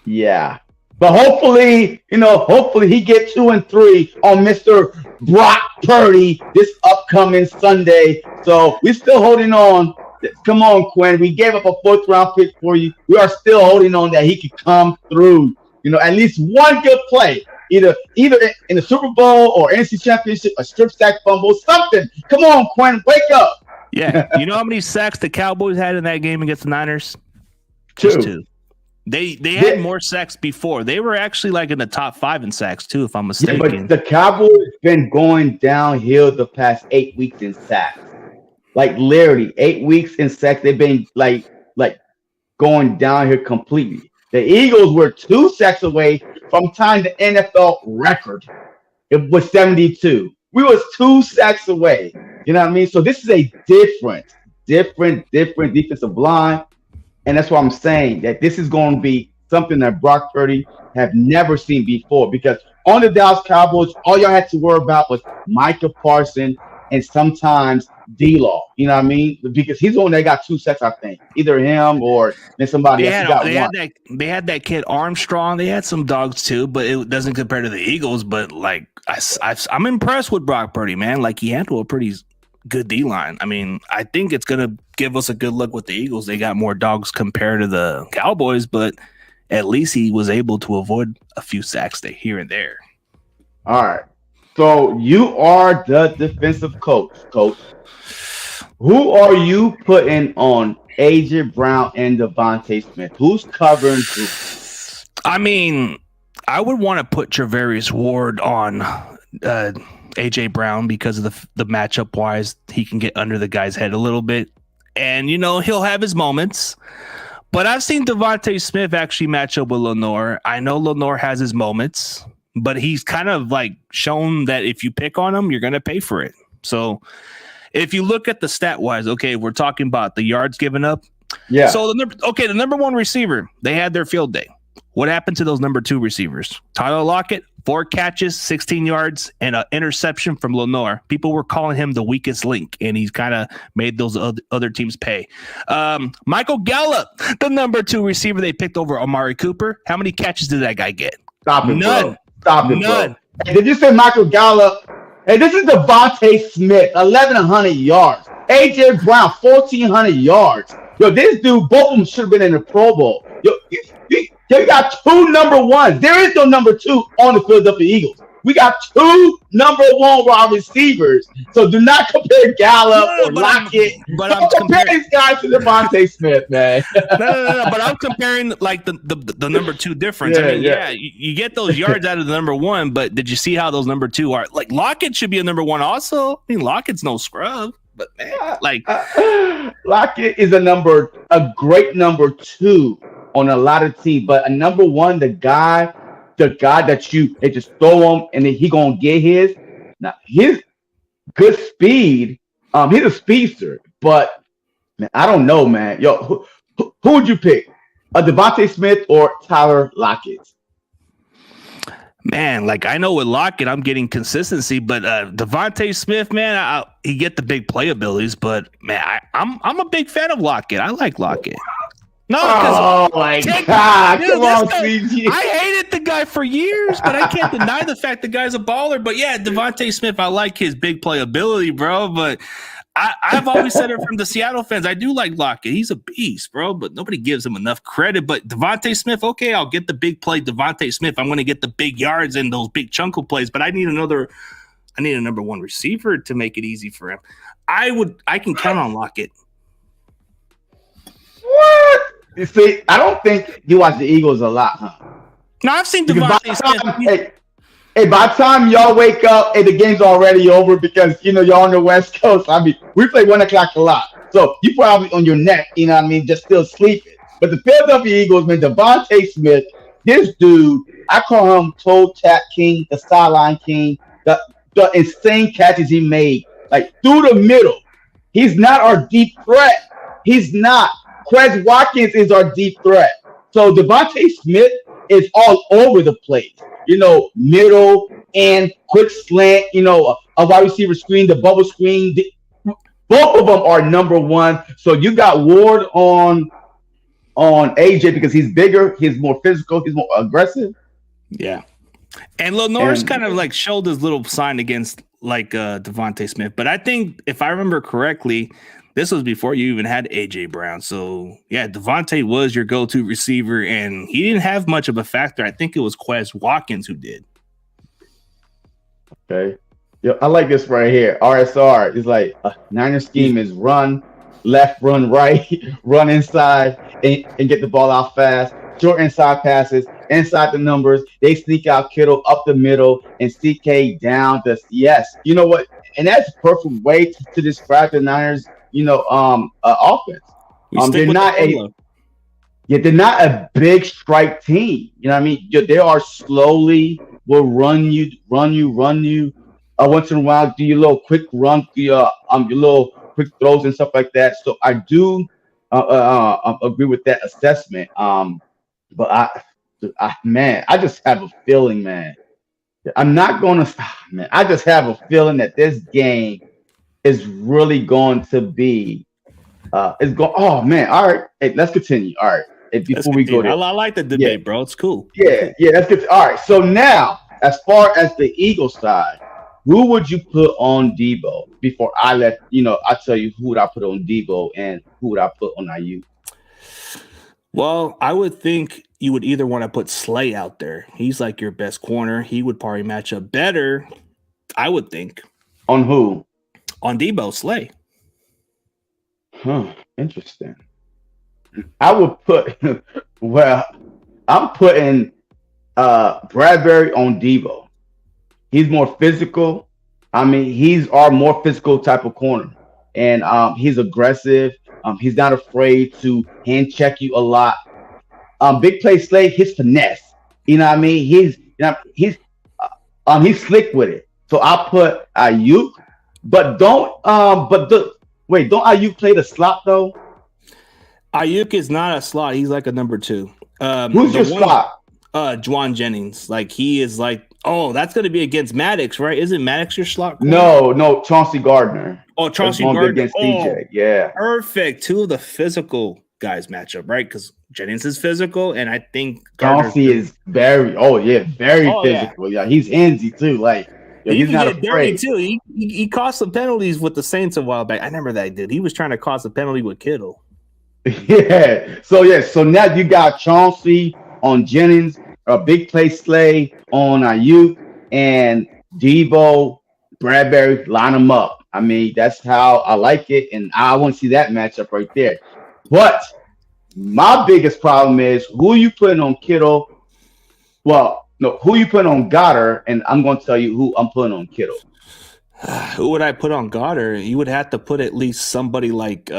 yeah. But hopefully he get 2 and 3 on Mr. Brock Purdy this upcoming Sunday. So we're still holding on. Come on, Quinn. We gave up a 4th round pick for you. We are still holding on that he could come through. At least one good play. Either in the Super Bowl or NFC Championship, a strip sack fumble, something. Come on, Quinn, wake up. Yeah. You know how many sacks the Cowboys had in that game against the Niners? 2. Just 2. They had more sacks before. They were actually like in the top 5 in sacks too, if I'm mistaken. Yeah, but the Cowboys been going downhill the past 8 weeks in sacks. Like literally 8 weeks in sacks. They've been like going downhill completely. The Eagles were 2 sacks away from tying the NFL record. It was 72. We was 2 sacks away. You know what I mean? So this is a different defensive line. And that's why I'm saying that this is going to be something that Brock Purdy have never seen before. Because on the Dallas Cowboys, all y'all had to worry about was Micah Parsons and sometimes D-Law. You know what I mean? Because he's the one that got 2 sacks, I think. Either him or then somebody else. They had that kid Armstrong. They had some dogs too, but it doesn't compare to the Eagles. But like I'm impressed with Brock Purdy, man. Like he handled a pretty good D-line. I mean, I think it's going to give us a good look with the Eagles. They got more dogs compared to the Cowboys, but at least he was able to avoid a few sacks here and there. All right. So you are the defensive coach. Who are you putting on AJ Brown and Devontae Smith? Who's covering who? I mean, I would want to put Travarius Ward on AJ Brown because of the matchup wise. He can get under the guy's head a little bit, and he'll have his moments. But I've seen Devontae Smith actually match up with Lenore. I know Lenore has his moments, but he's kind of like shown that if you pick on him, you're going to pay for it. So if you look at the stat wise, okay, we're talking about the yards given up. Yeah. So the number 1 receiver, they had their field day. What happened to those number 2 receivers? Tyler Lockett, 4 catches, 16 yards, and an interception from Lenore. People were calling him the weakest link, and he's kind of made those other teams pay. Michael Gallup, the number 2 receiver they picked over Amari Cooper. How many catches did that guy get? Stop it, None. bro. Stop it, None. bro. Hey, did you say Michael Gallup? Hey, this is Devontae Smith, 1,100 yards. AJ Brown, 1,400 yards. Yo, this dude, both of them should have been in the Pro Bowl. Yo, you got 2 number 1s. There is no number 2 on the Philadelphia Eagles. We got 2 number 1 wide receivers. So do not compare Gallup or Lockett. Don't compare these guys to Devontae Smith, man. No. But I'm comparing like the number 2 difference. You get those yards out of the number 1, but did you see how those number 2 are? Like Lockett should be a number 1 also. I mean, Lockett's no scrub. But man, Lockett is a great number 2 on a lot of teams, but a number 1, the guy that they just throw him and then he gonna get his. Now his good speed, he's a speedster, but man, I don't know, man. Yo, who would you pick? A Devontae Smith or Tyler Lockett? Man, like I know with Lockett, I'm getting consistency, but Devontae Smith, man, he get the big play abilities, but man, I'm a big fan of Lockett. I like Lockett. No, oh my God! Come on, CG. I hated the guy for years, but I can't deny the fact the guy's a baller. But yeah, Devontae Smith, I like his big playability, bro. But I've always said it from the Seattle fans. I do like Lockett. He's a beast, bro. But nobody gives him enough credit. But Devontae Smith, okay, I'll get the big play. Devontae Smith, I'm going to get the big yards and those big chunk of plays. But I need a number 1 receiver to make it easy for him. I can count on Lockett. What? You see, I don't think you watch the Eagles a lot, huh? No, I've seen Devontae Smith. Hey, by the time y'all wake up, the game's already over because, y'all on the West Coast. I mean, we play 1 o'clock a lot. So you probably on your neck, just still sleeping. But the Philadelphia Eagles, man, Devontae Smith, this dude, I call him toe tap king, the sideline king, the insane catches he made, like through the middle. He's not our deep threat. He's not. Quez Watkins is our deep threat. So Devontae Smith is all over the place. Middle and quick slant. A wide receiver screen, the bubble screen. Both of them are number one. So you got Ward on AJ because he's bigger, he's more physical, he's more aggressive. Yeah. And Norris kind of like showed his little sign against like Devontae Smith. But I think if I remember correctly, this was before you even had AJ Brown. So yeah, Devontae was your go-to receiver, and he didn't have much of a factor. I think it was Quez Watkins who did. Okay. Yeah, I like this right here. RSR is like Niner scheme is run left, run right, run inside, and get the ball out fast. Short inside passes, inside the numbers. They sneak out Kittle up the middle and CK down the You know what? And that's a perfect way to describe the Niners, offense. They're not a big strike team. You know what I mean? They are slowly will run you. Once in a while, do your little quick run, your little quick throws and stuff like that. So I do agree with that assessment. But I just have a feeling, man. I'm not going to, man. I just have a feeling that this game is really going to be, oh man. All right. Hey, let's continue. All right. Before we go there. I like the debate, bro. It's cool. Yeah. That's good. All right. So now, as far as the Eagles side, who would you put on Debo before I tell you who would I put on Debo and who would I put on Ayuk? Well, I would think you would either want to put Slay out there. He's like your best corner. He would probably match up better, I would think. On who? On Debo, Slay. Interesting. I would put, I'm putting Bradbury on Debo. He's more physical. I mean, he's our more physical type of corner. And he's aggressive. He's not afraid to hand check you a lot. Big play Slay, his finesse. You know what I mean? He's slick with it. So I'll put Ayuk. But don't Ayuk play the slot though? Ayuk is not a slot. He's like a number two. Who's your slot? Juwan Jennings. Like he is like, that's going to be against Maddox, right? Isn't Maddox your slot corner? No, Chauncey Gardner. Oh, Chauncey Gardner against DJ. Yeah, perfect. Two of the physical guys match up, right? Because Jennings is physical, and I think Chauncey is very physical. Yeah, he's handsy too. Like he's not afraid too. He caused some penalties with the Saints a while back. I remember that dude. He was trying to cause a penalty with Kittle. Yeah. So now you got Chauncey on Jennings, a big play Slay on Ayuk, and Debo, Bradbury, line them up. I mean, that's how I like it, and I want to see that matchup right there. But my biggest problem is who you putting on Kittle. Well, no, who you putting on Goddard, and I'm going to tell you who I'm putting on Kittle. Who would I put on Goddard? You would have to put at least somebody like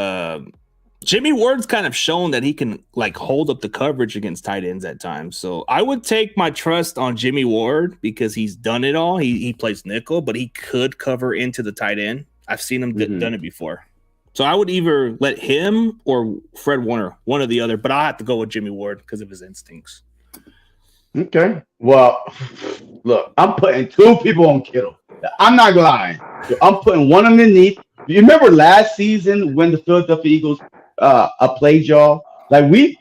Jimmy Ward's kind of shown that he can like hold up the coverage against tight ends at times. So I would take my trust on Jimmy Ward because he's done it all. He plays nickel, but he could cover into the tight end. I've seen him done it before. So I would either let him or Fred Warner, one or the other, but I'll have to go with Jimmy Ward because of his instincts. Okay. Well, look, I'm putting two people on Kittle. I'm not lying. I'm putting one underneath. You remember last season when the Philadelphia Eagles played y'all? Like we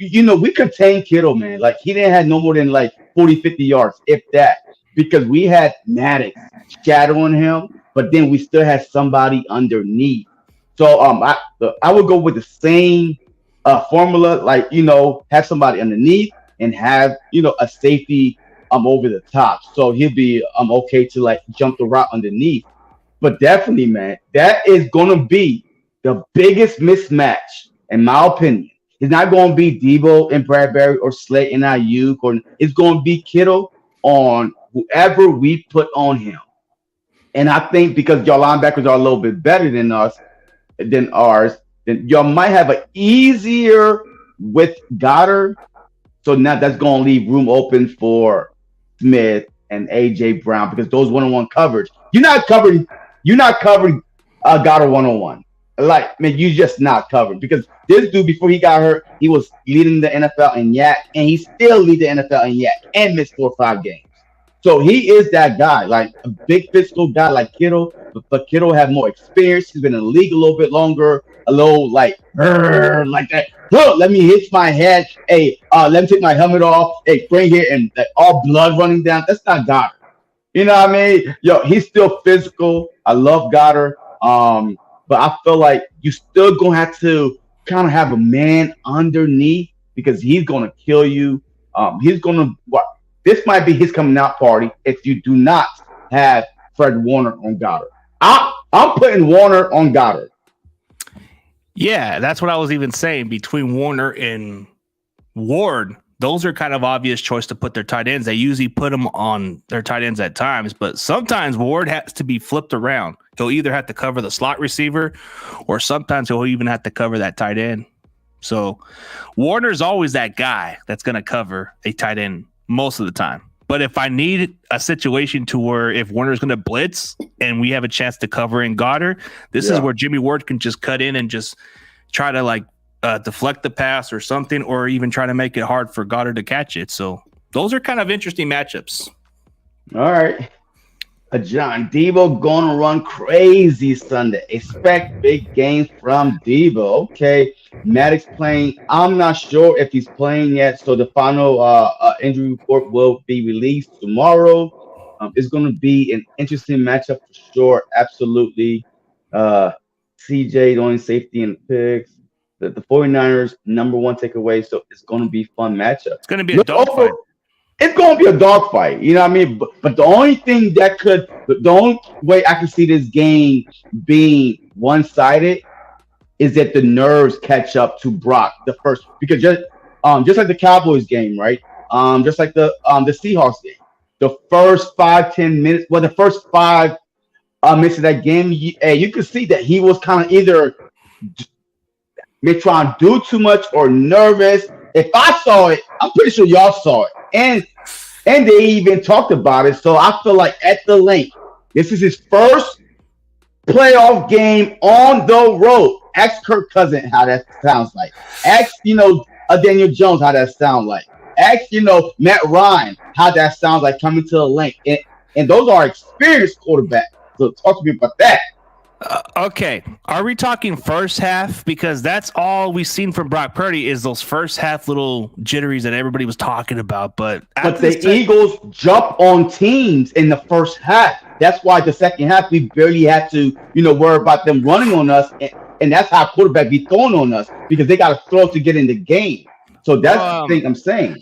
contained Kittle, man. Like he didn't have no more than like 40, 50 yards, if that, because we had Maddox shadowing him, but then we still had somebody underneath. So I would go with the same formula, like have somebody underneath and have a safety over the top. So he'll be okay to like jump the route underneath. But definitely, man, that is gonna be the biggest mismatch, in my opinion. It's not gonna be Debo and Bradbury or Slay and Ayuk, or it's gonna be Kittle on whoever we put on him. And I think because your linebackers are a little bit better than ours, then y'all might have an easier with Goddard. So now that's gonna leave room open for Smith and AJ Brown because those one-on-one coverage. You're not covering Goddard one-on-one. like, man, you just not covered because this dude before he got hurt, he was leading the NFL in yak, and he still lead the NFL in yak and missed 4 or 5 games. So he is that guy, like a big physical guy like Kittle, but Kittle have more experience. He's been in the league a little bit longer, a little like like that. Look, let me hit my head. Hey, let me take my helmet off. Hey, bring it and like, all blood running down. That's not Goddard. You know what I mean? Yo, he's still physical. I love Goddard. But I feel like you still gonna have to kind of have a man underneath because he's gonna kill you. He's gonna what? This might be his coming out party if you do not have Fred Warner on Goddard. I'm putting Warner on Goddard. Yeah, that's what I was even saying. Between Warner and Ward, those are kind of obvious choice to put their tight ends. They usually put them on their tight ends at times, but sometimes Ward has to be flipped around. He'll either have to cover the slot receiver or sometimes he'll even have to cover that tight end. So Warner's always that guy that's going to cover a tight end most of the time. But if I need a situation to where if Warner's going to blitz and we have a chance to cover in Goddard, this is where Jimmy Ward can just cut in and just try to like deflect the pass or something, or even try to make it hard for Goddard to catch it. So those are kind of interesting matchups. All right. John, Debo gonna run crazy Sunday. Expect big games from Debo. Okay. Maddox playing. I'm not sure if he's playing yet. So the final injury report will be released tomorrow. It's going to be an interesting matchup for sure. Absolutely. CJ, the only safety in the picks. The 49ers, number one takeaway. So it's going to be a fun matchup. It's going to be a dogfight. It's going to be a dogfight. You know what I mean? But the only thing the only way I can see this game being one-sided is that the nerves catch up to Brock the first, because just like the Cowboys game, right? Just like the Seahawks game, the first 5-10 minutes, the first 5 minutes of that game, you could see that he was kind of either trying to do too much or nervous. If I saw it, I'm pretty sure y'all saw it, and they even talked about it. So I feel like at the link, this is his first playoff game on the road. Ask Kirk Cousins how that sounds like. Ask, Daniel Jones how that sounds like. Ask, Matt Ryan how that sounds like coming to the link. And those are experienced quarterbacks. So talk to me about that. Okay. Are we talking first half? Because that's all we've seen from Brock Purdy is those first half little jitteries that everybody was talking about. But the Eagles jump on teams in the first half. That's why the second half we barely had to, worry about them running on us. And that's how quarterback be throwing on us because they got to throw to get in the game. So that's the thing I'm saying.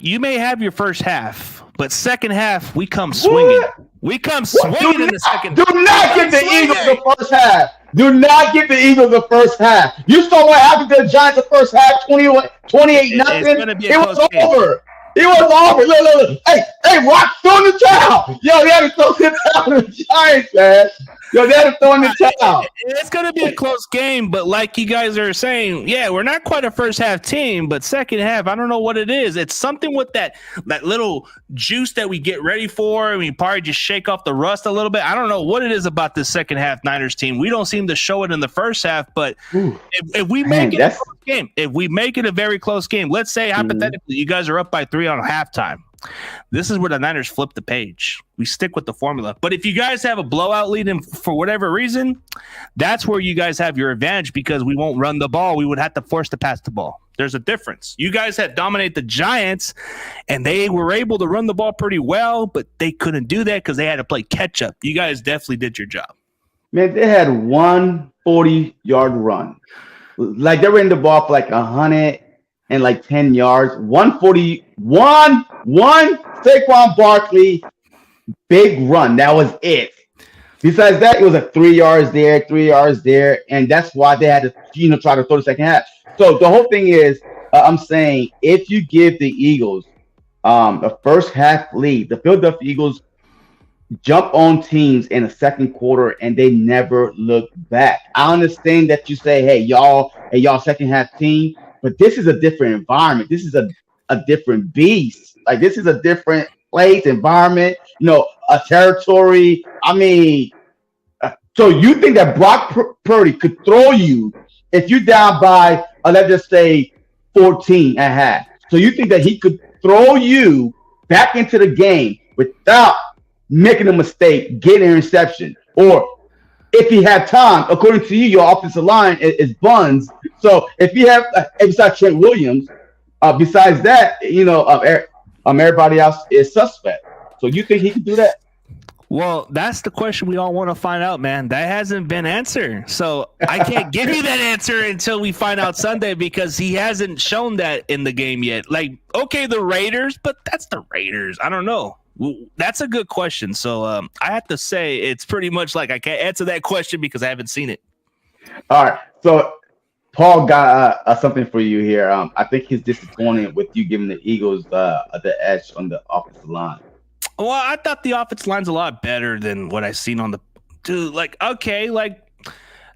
You may have your first half, but second half we come swinging. What? We come swinging in the second. Do not give the Eagles the first half. Do not give the Eagles the first half. You saw what happened to the Giants the first half, 28-0. It was over. It was over. Look. Hey, Rock, throw in the towel. Yo, they had to throw the towel to the Giants, man. Yo, they had to throw in the towel. It's going to be a close game, but like you guys are saying, yeah, we're not quite a first half team, but second half, I don't know what it is. It's something with that little juice that we get ready for. I mean, probably just shake off the rust a little bit. I don't know what it is about this second half Niners team. We don't seem to show it in the first half, but if we make it a close game, if we make it a very close game, let's say hypothetically you guys are up by 3 on halftime. This is where the Niners flip the page. We stick with the formula. But if you guys have a blowout lead and for whatever reason, that's where you guys have your advantage because we won't run the ball. We would have to force to pass the ball. There's a difference. You guys had dominated the Giants, and they were able to run the ball pretty well, but they couldn't do that because they had to play catch up. You guys definitely did your job. Man, they had 140-yard run. Like they were in the ball for like 110 yards. 141. Saquon Barkley, big run. That was it. Besides that, it was 3 yards there, 3 yards there, and that's why they had to, try to throw the second half. So the whole thing is, I'm saying, if you give the Eagles a first half lead, the Philadelphia Eagles jump on teams in the second quarter and they never look back. I understand that you say, hey, y'all second half team, but this is a different environment. This is a different beast. Like this is a different place, environment, a territory. I mean, So you think that Brock Purdy could throw you if you're down by, let's just say, 14 at half. So you think that he could throw you back into the game without making a mistake, getting an interception, or if he had time, according to you, your offensive line is buns. So if you have, besides Trent Williams, besides that, everybody else is suspect. So you think he can do that? Well, that's the question we all want to find out, man. That hasn't been answered. So I can't give you that answer until we find out Sunday because he hasn't shown that in the game yet. Like, okay, the Raiders, but that's the Raiders. I don't know. That's a good question. So I have to say it's pretty much like I can't answer that question because I haven't seen it. All right. So Paul got something for you here. I think he's disappointed with you giving the Eagles the edge on the offensive line. Well, I thought the offensive line's a lot better than what I've seen on the dude. Like, okay, like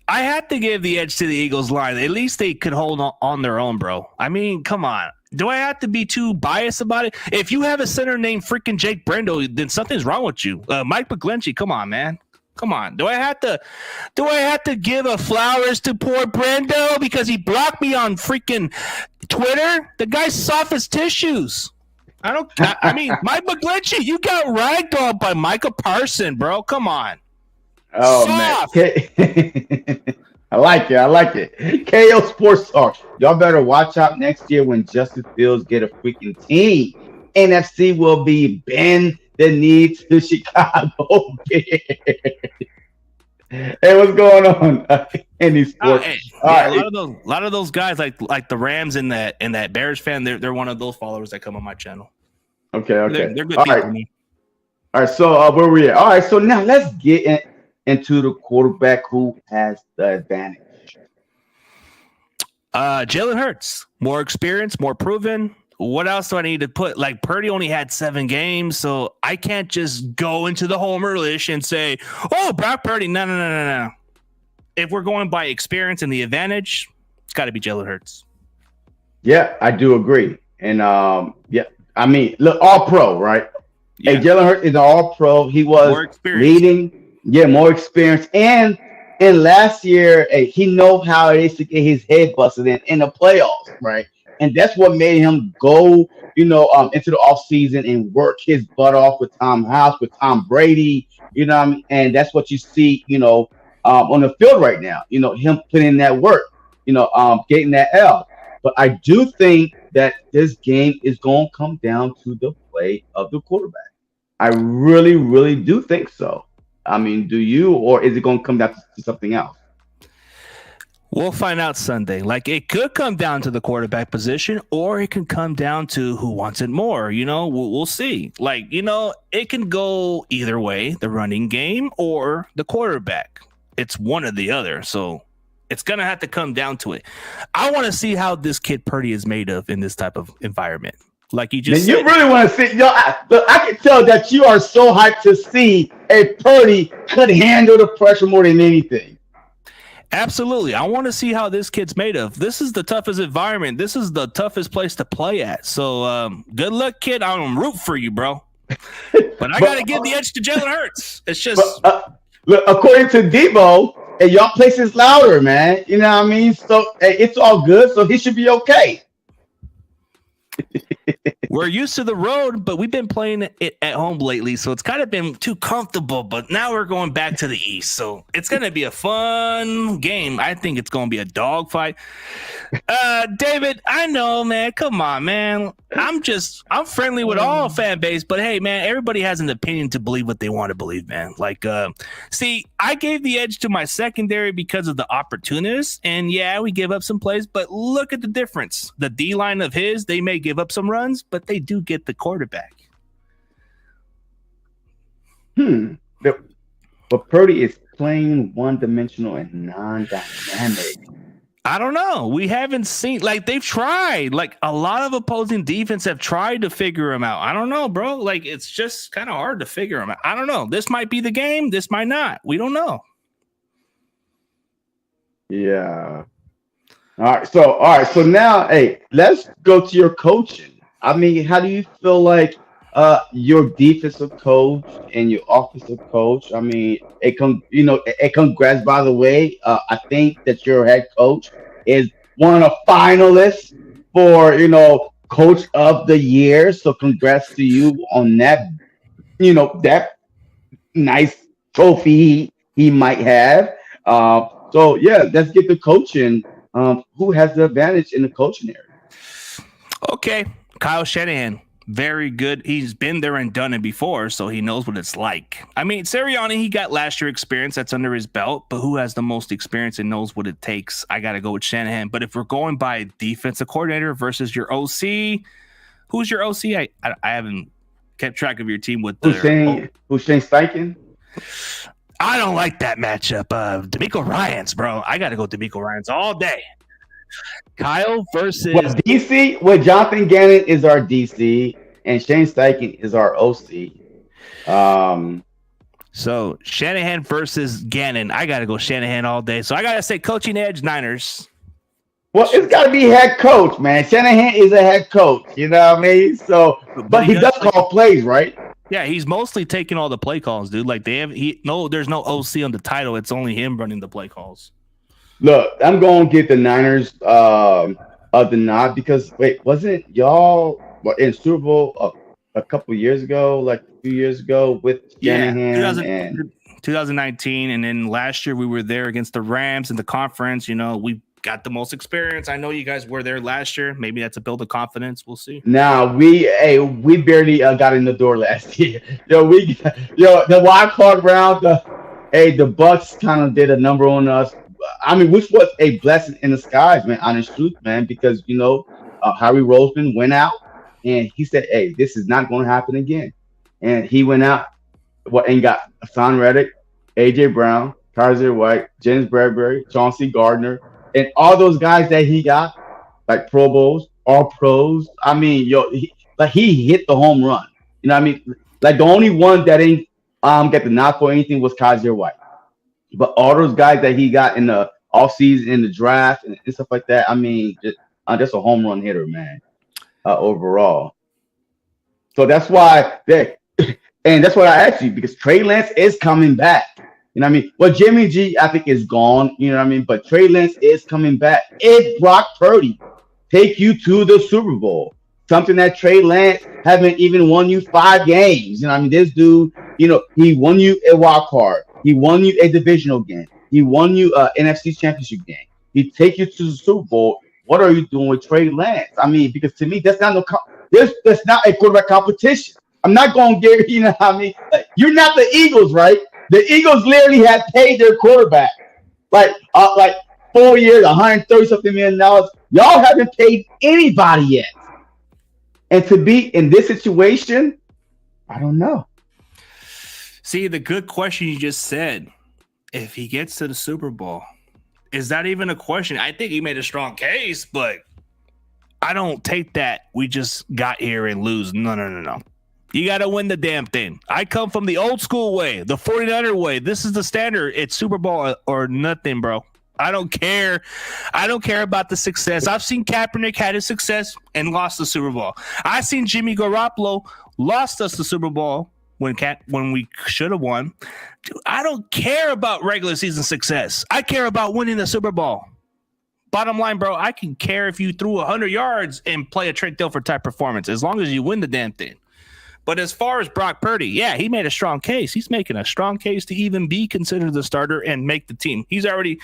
I had to give the edge to the Eagles line. At least they could hold on their own, bro. I mean, come on. Do I have to be too biased about it? If you have a center named freaking Jake Brendo, then something's wrong with you. Mike McGlinchey, come on, man. Come on. Do I have to give a flowers to poor Brendo because he blocked me on freaking Twitter? The guy's soft as tissues. I mean, Mike McGlinchey, you got ragdolled by Micah Parson, bro. Come on. Oh, soft. Man. I like it. KO Sports Talk. Y'all better watch out next year when Justin Fields get a freaking team. NFC will be bend the knee to Chicago Bears. Hey, what's going on in these sports? A lot of those guys, like the Rams and that Bears fan, they're one of those followers that come on my channel. Okay. They're good all people. Right. All right. So where we at? All right. So now let's get into the quarterback who has the advantage. Jalen Hurts, more experience, more proven. What else do I need to put? Like Purdy only had 7 games, so I can't just go into the homer list and say, "Oh, Brock Purdy." No. If we're going by experience and the advantage, it's got to be Jalen Hurts. Yeah, I do agree. And yeah, I mean, look, all pro, right? Yeah. Hey, Jalen Hurts is an all pro. He was leading, more experience. And last year, he know how it is to get his head busted in the playoffs, right? And that's what made him go, into the offseason and work his butt off with Tom House, with Tom Brady, you know what I mean? And that's what you see, on the field right now, him putting in that work, getting that L. But I do think that this game is going to come down to the play of the quarterback. I really, really do think so. I mean, do you, or is it going to come down to something else? We'll find out Sunday. Like, it could come down to the quarterback position, or it can come down to who wants it more. We'll see. Like, it can go either way, the running game or the quarterback. It's one or the other. So it's going to have to come down to it. I want to see how this kid Purdy is made of in this type of environment. Like you just said. You really want to see. I can tell that you are so hyped to see if Purdy could handle the pressure more than anything. Absolutely. I want to see how this kid's made of. This is the toughest environment. This is the toughest place to play at. So good luck, kid. I'm root for you, bro. But I got to give the edge to Jalen Hurts. It's just. Look, according to Debo, y'all place is louder, man. You know what I mean? So it's all good. So he should be okay. We're used to the road, but we've been playing it at home lately, so it's kind of been too comfortable. But now we're going back to the East, so it's going to be a fun game. I think it's going to be a dogfight. David, I know, man. Come on, man. I'm friendly with all fan base, but hey, man, everybody has an opinion to believe what they want to believe, man. Like, see, I gave the edge to my secondary because of the opportunists, and yeah, we give up some plays, but look at the difference. The D line of his, they may give up some runs, but they do get the quarterback. But Purdy is playing one-dimensional and non-dynamic. I don't know. We haven't seen, like, they've tried. Like, a lot of opposing defense have tried to figure him out. I don't know, bro. Like, it's just kind of hard to figure him out. I don't know. This might be the game. This might not. We don't know. Yeah. All right. So now, hey, let's go to your coaching. I mean, how do you feel like Your defensive coach and your offensive coach. I mean, congrats by the way. I think that your head coach is one of the finalists for coach of the year. So congrats to you on that. That nice trophy he might have. So yeah, let's get the coaching. Who has the advantage in the coaching area? Okay, Kyle Shanahan. Very good. He's been there and done it before, so he knows what it's like. I mean, Sirianni, he got last year experience that's under his belt, but who has the most experience and knows what it takes? I got to go with Shanahan. But if we're going by defensive coordinator versus your OC, who's your OC? I haven't kept track of your team with Who's Shane Steichen? I don't like that matchup. D'Amico Ryans, bro. I got to go D'Amico Ryans all day. Kyle versus DC. Jonathan Gannon is our DC, and Shane Steichen is our OC. So Shanahan versus Gannon. I gotta go Shanahan all day. So I gotta say coaching edge Niners. Well, it's got to be head coach, man. Shanahan is a head coach. You know what I mean? So, but he does call plays, right? Yeah, he's mostly taking all the play calls, dude. Like there's no OC on the title. It's only him running the play calls. Look, I'm going to get the Niners of the nod because, wait, wasn't y'all in Super Bowl a couple years ago, like a few years ago with Shanahan? 2019, and then last year we were there against the Rams in the conference. We got the most experience. I know you guys were there last year. Maybe that's a build of confidence. We'll see. Now, we barely got in the door last year. The wild card round, the Bucks kind of did a number on us. I mean, which was a blessing in the skies, man. Honest truth, man, because Harry Roseman went out and he said, "Hey, this is not going to happen again." And he went out, and got Hassan Reddick, AJ Brown, Kaiser White, James Bradbury, Chauncey Gardner, and all those guys that he got, like Pro Bowls, all pros. I mean, he hit the home run. You know what I mean? Like the only one that ain't get the knock for anything was Kaiser White. But all those guys that he got in the offseason, in the draft, and stuff like that, I mean, just a home run hitter, man, overall. So that's why and that's what I asked you, because Trey Lance is coming back. You know what I mean? Well, Jimmy G, I think, is gone. You know what I mean? But Trey Lance is coming back. If Brock Purdy take you to the Super Bowl, something that Trey Lance haven't even won you 5 games. You know what I mean? This dude, he won you a wild card. He won you a divisional game. He won you an NFC championship game. He take you to the Super Bowl. What are you doing with Trey Lance? I mean, because to me, that's not a quarterback competition. I'm not going to give, what I mean? Like, you're not the Eagles, right? The Eagles literally had paid their quarterback like 4 years, $130-something million. Y'all haven't paid anybody yet. And to be in this situation, I don't know. See, the good question you just said, if he gets to the Super Bowl, is that even a question? I think he made a strong case, but I don't take that we just got here and lose. No. You got to win the damn thing. I come from the old school way, the 49er way. This is the standard. It's Super Bowl or nothing, bro. I don't care. I don't care about the success. I've seen Kaepernick had his success and lost the Super Bowl. I've seen Jimmy Garoppolo lost us the Super Bowl when we should have won. Dude, I don't care about regular season success. I care about winning the Super Bowl. Bottom line, bro, I can care if you threw 100 yards and play a Trent Dilfer type performance as long as you win the damn thing. But as far as Brock Purdy, yeah, he made a strong case. He's making a strong case to even be considered the starter and make the team. He's already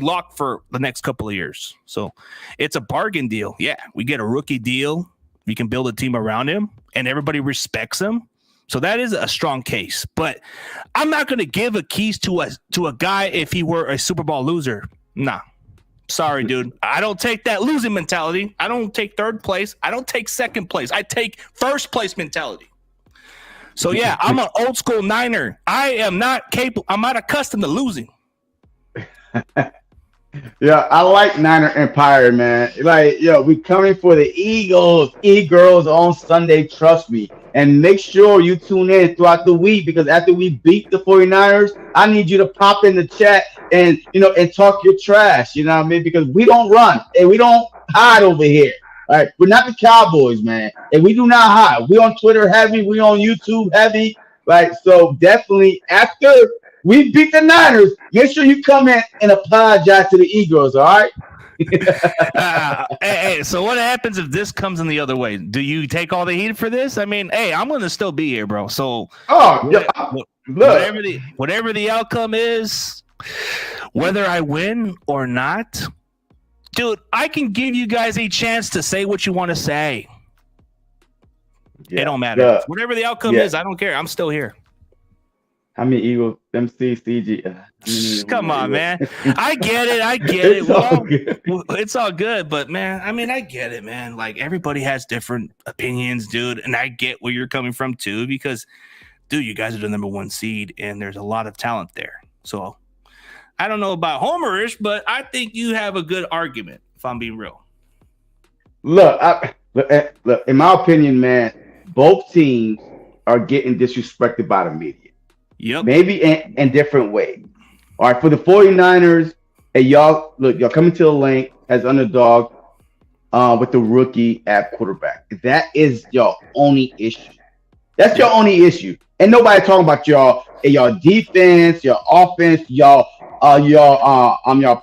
locked for the next couple of years. So it's a bargain deal. Yeah, we get a rookie deal. We can build a team around him, and everybody respects him. So that is a strong case. But I'm not going to give a keys to a guy if he were a Super Bowl loser. Nah. Sorry, dude. I don't take that losing mentality. I don't take third place. I don't take second place. I take first place mentality. So, yeah, I'm an old school Niner. I am not capable. I'm not accustomed to losing. Yeah, I like Niner Empire, man. Like, we coming for the Eagles, E-Girls on Sunday, trust me. And make sure you tune in throughout the week, because after we beat the 49ers, I need you to pop in the chat and, and talk your trash, you know what I mean? Because we don't run and we don't hide over here. All right, we're not the Cowboys, man, and we do not hide. We on Twitter heavy, we on YouTube heavy, right? So definitely after we beat the Niners, make sure you come in and apologize to the Eagles. All right. Hey, so what happens if this comes in the other way? Do you take all the heat for this? I mean, hey, I'm going to still be here, bro. So whatever the outcome is, whether I win or not, dude, I can give you guys a chance to say what you want to say. It don't matter. Whatever the outcome is, I don't care. I'm still here. How many Eagles? MC, CG. Come on, man. I get it. It's all good. But, man, I mean, I get it, man. Like, everybody has different opinions, dude. And I get where you're coming from, too, because, dude, you guys are the number 1 seed, and there's a lot of talent there. So, I don't know about homerish, but I think you have a good argument, if I'm being real. Look, in my opinion, man, both teams are getting disrespected by the media. Yep. Maybe in different ways. All right, for the 49ers, hey, y'all coming to the lane as underdog with the rookie at quarterback. That is your only issue. That's your only issue. And nobody talking about y'all defense, your offense, your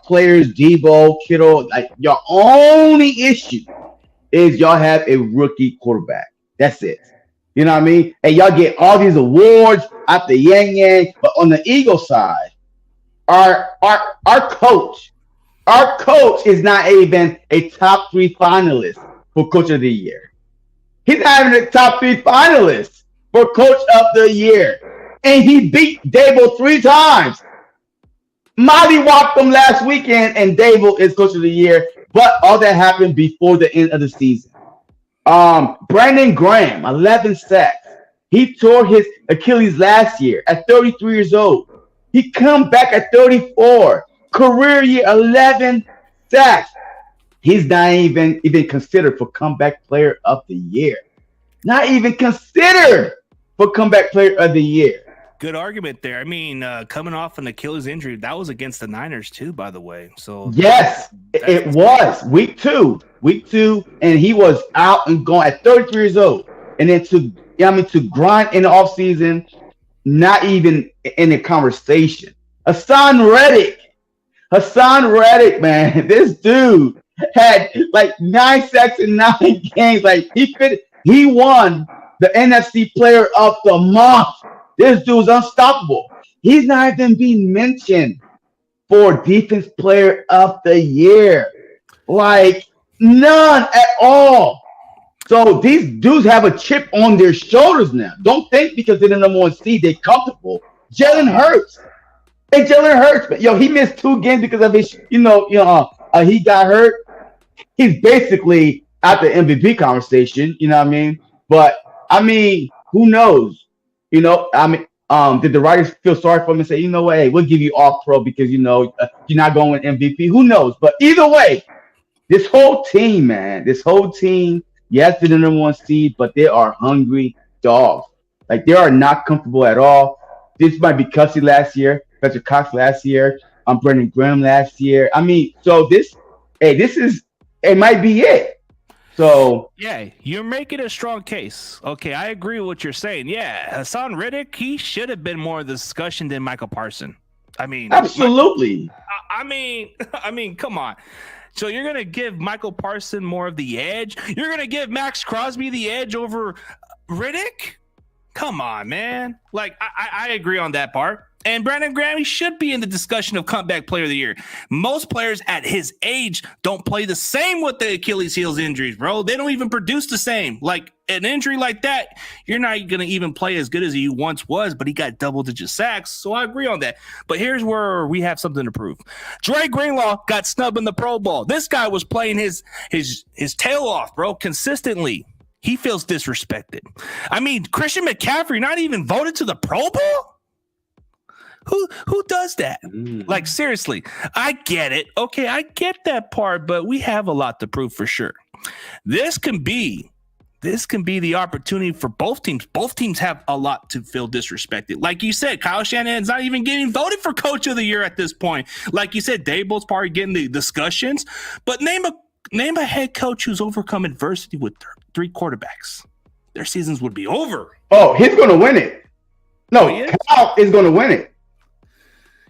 players, Debo, Kittle. Like, your only issue is y'all have a rookie quarterback. That's it. You know what I mean? And y'all get all these awards out the yang, but on the Eagles side, our coach is not even a top 3 finalist for Coach of the Year. He's not even a top 3 finalist for Coach of the Year, and he beat Dable 3 times. Molly walked him last weekend, and Dable is Coach of the Year, but all that happened before the end of the season. Brandon Graham, 11 sacks. He tore his Achilles last year at 33 years old. He come back at 34. Career year, 11 sacks. He's not even considered for comeback player of the year. Not even considered for comeback player of the year. Good argument there. I mean, coming off an Achilles injury, that was against the Niners too, by the way. So yes, it was week two, and he was out and gone at 33 years old. And then to grind in the offseason, not even in a conversation. Hassan Reddick, man, this dude had like 9 sacks in 9 games. Like he won the NFC Player of the Month. This dude's unstoppable. He's not even being mentioned for Defense Player of the Year. Like, none at all. So these dudes have a chip on their shoulders now. Don't think because they're the number 1 seed, they're comfortable. Jalen Hurts. Hey, Jalen Hurts, yo, he missed 2 games because of his, he got hurt. He's basically out the MVP conversation, you know what I mean? But, I mean, who knows? You know, I mean, did the writers feel sorry for him and say, you know what, hey, we'll give you all pro because, you're not going with MVP? Who knows? But either way, this whole team, yes, they're the number 1 seed, but they are hungry dogs. Like, they are not comfortable at all. This might be Cussy last year, Patrick Cox last year, Brendan Graham last year. I mean, so it might be it. So yeah, you're making a strong case. Okay, I agree with what you're saying. Yeah, Hassan Reddick, he should have been more of the discussion than Michael Parsons. I mean, absolutely. I mean, come on. So you're gonna give Michael Parsons more of the edge? You're gonna give Max Crosby the edge over Reddick? Come on, man. Like, I agree on that part. And Brandon Graham, he should be in the discussion of comeback player of the year. Most players at his age don't play the same with the Achilles heels injuries, bro. They don't even produce the same. Like, an injury like that, you're not going to even play as good as he once was, but he got double-digit sacks, so I agree on that. But here's where we have something to prove. Dre Greenlaw got snubbed in the Pro Bowl. This guy was playing his tail off, bro, consistently. He feels disrespected. I mean, Christian McCaffrey not even voted to the Pro Bowl? Who does that? Like, seriously, I get it. Okay, I get that part, but we have a lot to prove for sure. This can be the opportunity for both teams. Both teams have a lot to feel disrespected. Like you said, Kyle Shanahan's not even getting voted for Coach of the Year at this point. Like you said, Dable's probably getting the discussions, but name a Name a head coach who's overcome adversity with 3 quarterbacks. Their seasons would be over. Oh, he's going to win it. No, Kyle is going to win it.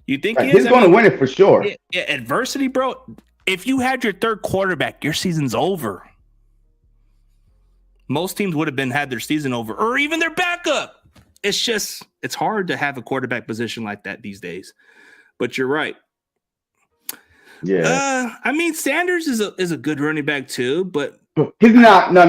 You think he's going to win it for sure? Yeah, adversity, bro. If you had your 3rd quarterback, your season's over. Most teams would have had their season over, or even their backup. It's hard to have a quarterback position like that these days. But you're right. Yeah. I mean, Sanders is a good running back too, but he's not. No.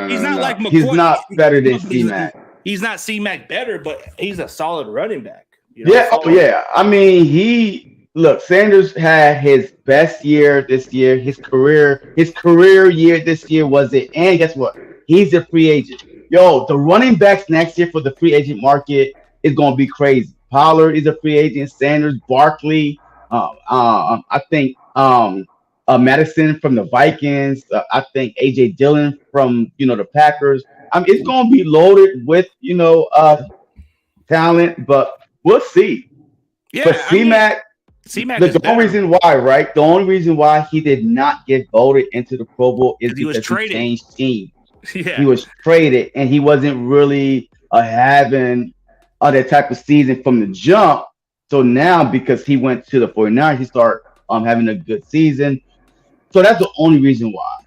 He's not like McCoy. He's not better than C-Mac. He's not C-Mac better, but he's a solid running back. Yeah. Oh, yeah. I mean, Sanders had his best year this year. His career year this year was it. And guess what? He's a free agent. Yo, the running backs next year for the free agent market is going to be crazy. Pollard is a free agent. Sanders, Barkley. I think Madison from the Vikings. I think AJ Dillon from the Packers. I mean, it's going to be loaded with talent, but we'll see. Yeah, but C-Mac, the only reason why, right? The only reason why he did not get voted into the Pro Bowl is because he changed teams. Yeah. He was traded, and he wasn't really having that type of season from the jump. So now, because he went to the 49ers, he started having a good season. So that's the only reason why.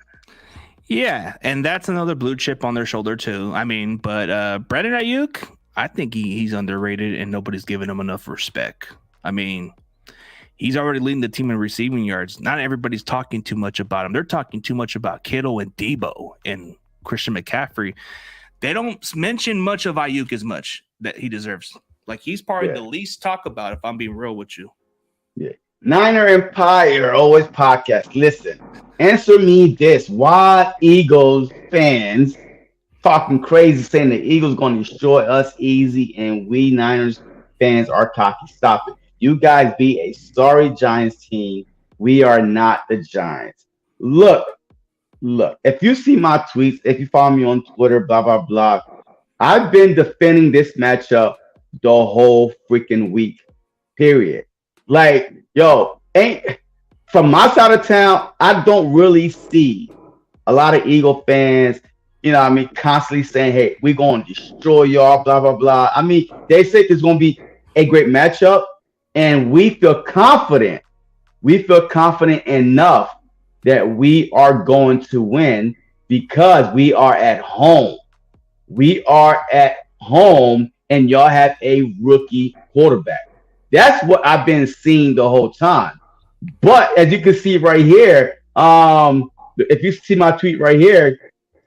Yeah, and that's another blue chip on their shoulder too. I mean, but Brandon Ayuk, I think he's underrated, and nobody's giving him enough respect. I mean, he's already leading the team in receiving yards. Not everybody's talking too much about him. They're talking too much about Kittle and Debo and Christian McCaffrey. They don't mention much of Ayuk as much that he deserves. Like, he's probably the least talk about, if I'm being real with you. Yeah. Niner Empire, always podcast. Listen, answer me this. Why Eagles fans talking crazy saying the Eagles going to destroy us easy and we Niners fans are cocky? Stop it. You guys be a sorry Giants team. We are not the Giants. Look, if you see my tweets, if you follow me on Twitter, blah, blah, blah, I've been defending this matchup the whole freaking week, period. Like, from my side of town, I don't really see a lot of Eagle fans, constantly saying, hey, we're going to destroy y'all, blah, blah, blah. I mean, they say there's going to be a great matchup, and we feel confident. We feel confident enough that we are going to win because we are at home. We are at home, and y'all have a rookie quarterback. That's what I've been seeing the whole time. But as you can see right here, if you see my tweet right here,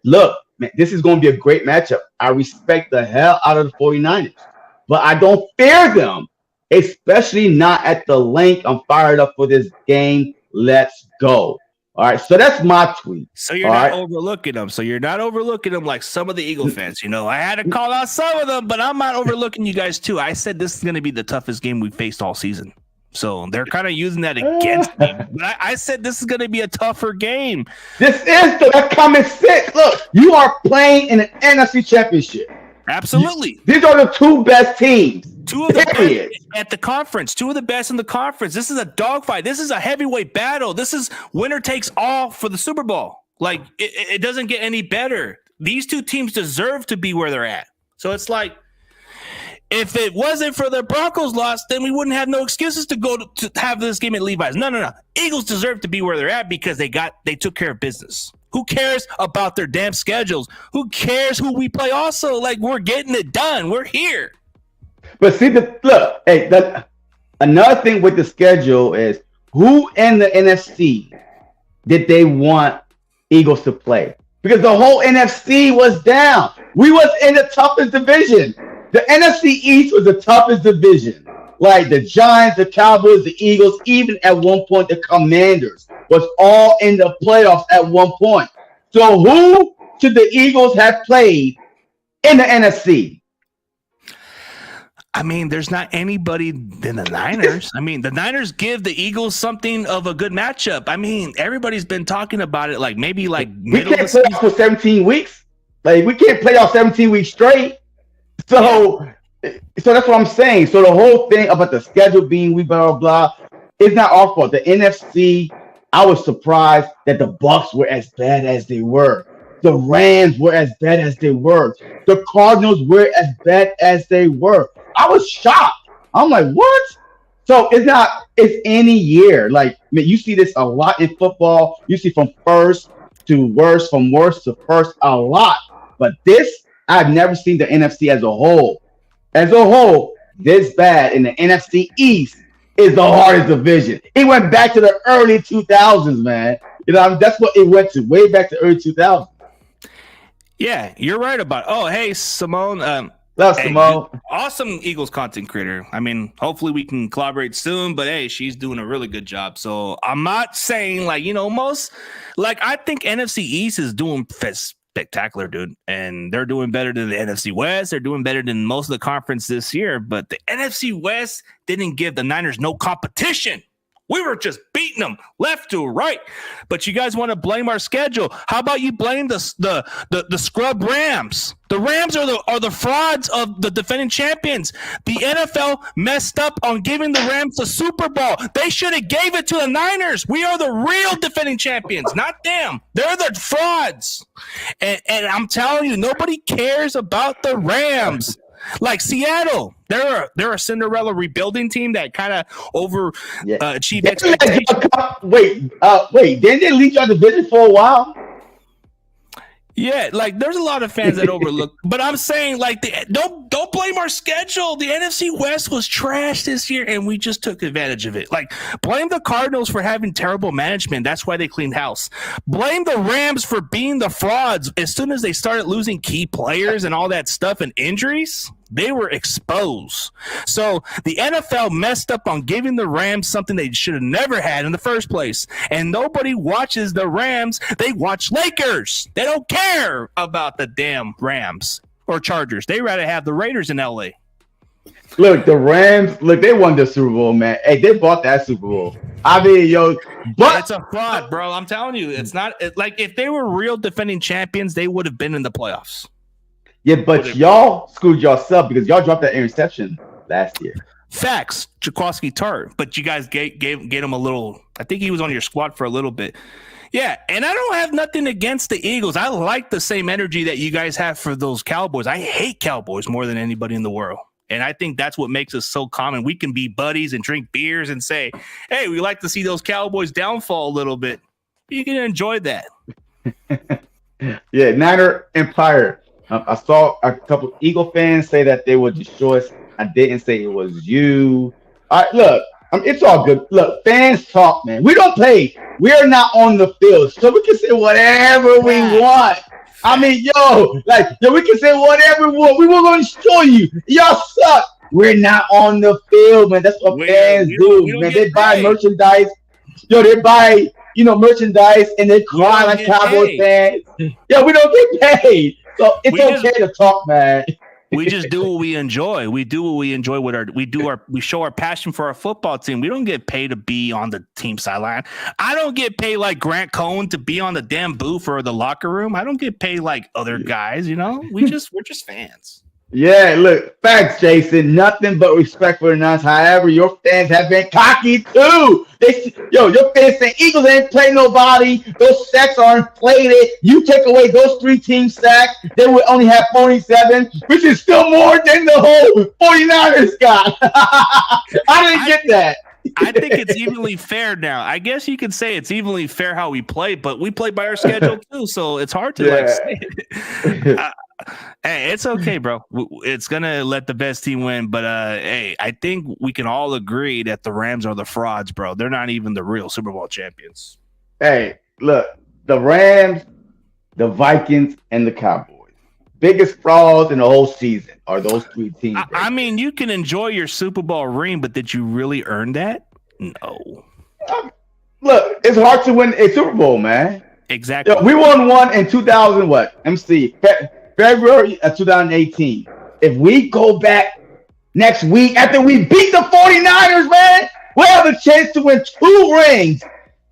look, man, this is going to be a great matchup. I respect the hell out of the 49ers, but I don't fear them, especially not at the length. I'm fired up for this game. Let's go. All right, so that's my tweet. So you're not overlooking them. So you're not overlooking them like some of the Eagle fans. I had to call out some of them, but I'm not overlooking you guys too. I said this is going to be the toughest game we faced all season. So they're kind of using that against me. But I said this is going to be a tougher game. This is the common sense. Look, you are playing in an NFC championship. Absolutely. These are the 2 best teams. 2 of the best at the conference. 2 of the best in the conference. This is a dogfight. This is a heavyweight battle. This is winner takes all for the Super Bowl. Like, it doesn't get any better. These 2 teams deserve to be where they're at. So it's like, if it wasn't for the Broncos loss, then we wouldn't have no excuses to go to have this game at Levi's. No. Eagles deserve to be where they're at because they took care of business. Who cares about their damn schedules? Who cares who we play also? Like, we're getting it done. We're here. But see, another thing with the schedule is who in the NFC did they want Eagles to play? Because the whole NFC was down. We was in the toughest division. The NFC East was the toughest division. Like the Giants, the Cowboys, the Eagles, even at one point the Commanders was all in the playoffs at one point. So who should the Eagles have played in the NFC? I mean, there's not anybody than the Niners. I mean, the Niners give the Eagles something of a good matchup. I mean, everybody's been talking about it, like maybe like we can't play off for 17 weeks. Like we can't play off 17 weeks straight. So that's what I'm saying. So the whole thing about the schedule being blah blah blah is not our fault. The NFC I was surprised that the Bucks were as bad as they were. The Rams were as bad as they were. The Cardinals were as bad as they were. I was shocked. I'm like, what? So it's any year. Like, I mean, you see this a lot in football. You see from first to worst, from worst to first, a lot. But this, I've never seen the NFC as a whole. As a whole, this bad in the NFC East is the hardest division. It went back to the early 2000s, man. You know, I mean, that's what it went to, way back to early 2000s. Yeah, you're right about. Oh, hey, Simone. Love Simone. Awesome Eagles content creator. I mean, hopefully we can collaborate soon, but hey, she's doing a really good job. So I'm not saying like, I think NFC East is doing spectacular, dude. And they're doing better than the NFC West. They're doing better than most of the conference this year. But the NFC West didn't give the Niners no competition. We were just beating them left to right. But you guys want to blame our schedule. How about you blame the scrub Rams? The Rams are the frauds of the defending champions. The NFL messed up on giving the Rams the Super Bowl. They should have gave it to the Niners. We are the real defending champions, not them. They're the frauds. And I'm telling you, nobody cares about the Rams. Like Seattle, they're a Cinderella rebuilding team that kind of overachieved expectations. Wait, didn't they lead your division for a while? Yeah, like there's a lot of fans that overlook, but I'm saying like don't blame our schedule. The NFC West was trash this year, and we just took advantage of it. Like blame the Cardinals for having terrible management. That's why they cleaned house. Blame the Rams for being the frauds. As soon as they started losing key players and all that stuff and injuries, they were exposed. So the NFL messed up on giving the Rams something they should have never had in the first place. And nobody watches the Rams. They watch Lakers. They don't care about the damn Rams or Chargers. They rather have the Raiders in LA. Look, the Rams, they won the Super Bowl, man. Hey, they bought that Super Bowl. I mean, but it's a fraud, bro. I'm telling you, it's not like if they were real defending champions, they would have been in the playoffs. Yeah, but y'all screwed yourself because y'all dropped that interception last year. Facts, Jaquaski Tart, but you guys gave him a little. I think he was on your squad for a little bit. Yeah, and I don't have nothing against the Eagles. I like the same energy that you guys have for those Cowboys. I hate Cowboys more than anybody in the world. And I think that's what makes us so common. We can be buddies and drink beers and say, hey, we like to see those Cowboys downfall a little bit. You can enjoy that. Yeah, Niner Empire. I saw a couple Eagle fans say that they would destroy us. I didn't say it was you. All right, look, it's all good. Look, fans talk, man. We don't play. We are not on the field, so we can say whatever we want. I mean, we can say whatever we want. We were going to destroy you. Y'all suck. We're not on the field, man. That's what fans do, man. They buy merchandise. They buy, merchandise, and they cry like Cowboy fans. Yeah, we don't get paid. So it's okay to talk, man. We just do what we enjoy. We do what we enjoy we show our passion for our football team. We don't get paid to be on the team sideline. I don't get paid like Grant Cohn to be on the damn booth or the locker room. I don't get paid like other guys, we're just fans. Yeah, look, facts, Jason. Nothing but respect for the Niners. However, your fans have been cocky too. Your fans say Eagles ain't play nobody. Those sacks are inflated. You take away those 3 team sacks, they would only have 47, which is still more than the whole 49ers got. I didn't get that. I think it's evenly fair now. I guess you could say it's evenly fair how we play, but we play by our schedule too, so it's hard to say it. Hey, it's okay, bro. It's gonna let the best team win, but hey, I think we can all agree that the Rams are the frauds, bro. They're not even the real Super Bowl champions. Hey, look, the Rams, the Vikings, and the Cowboys. Biggest frauds in the whole season are those 3 teams. I mean, you can enjoy your Super Bowl ring, but did you really earn that? No. Look, it's hard to win a Super Bowl, man. Exactly. We won one in 2000. What? February of 2018. If we go back next week after we beat the 49ers, man, we'll have a chance to win 2 rings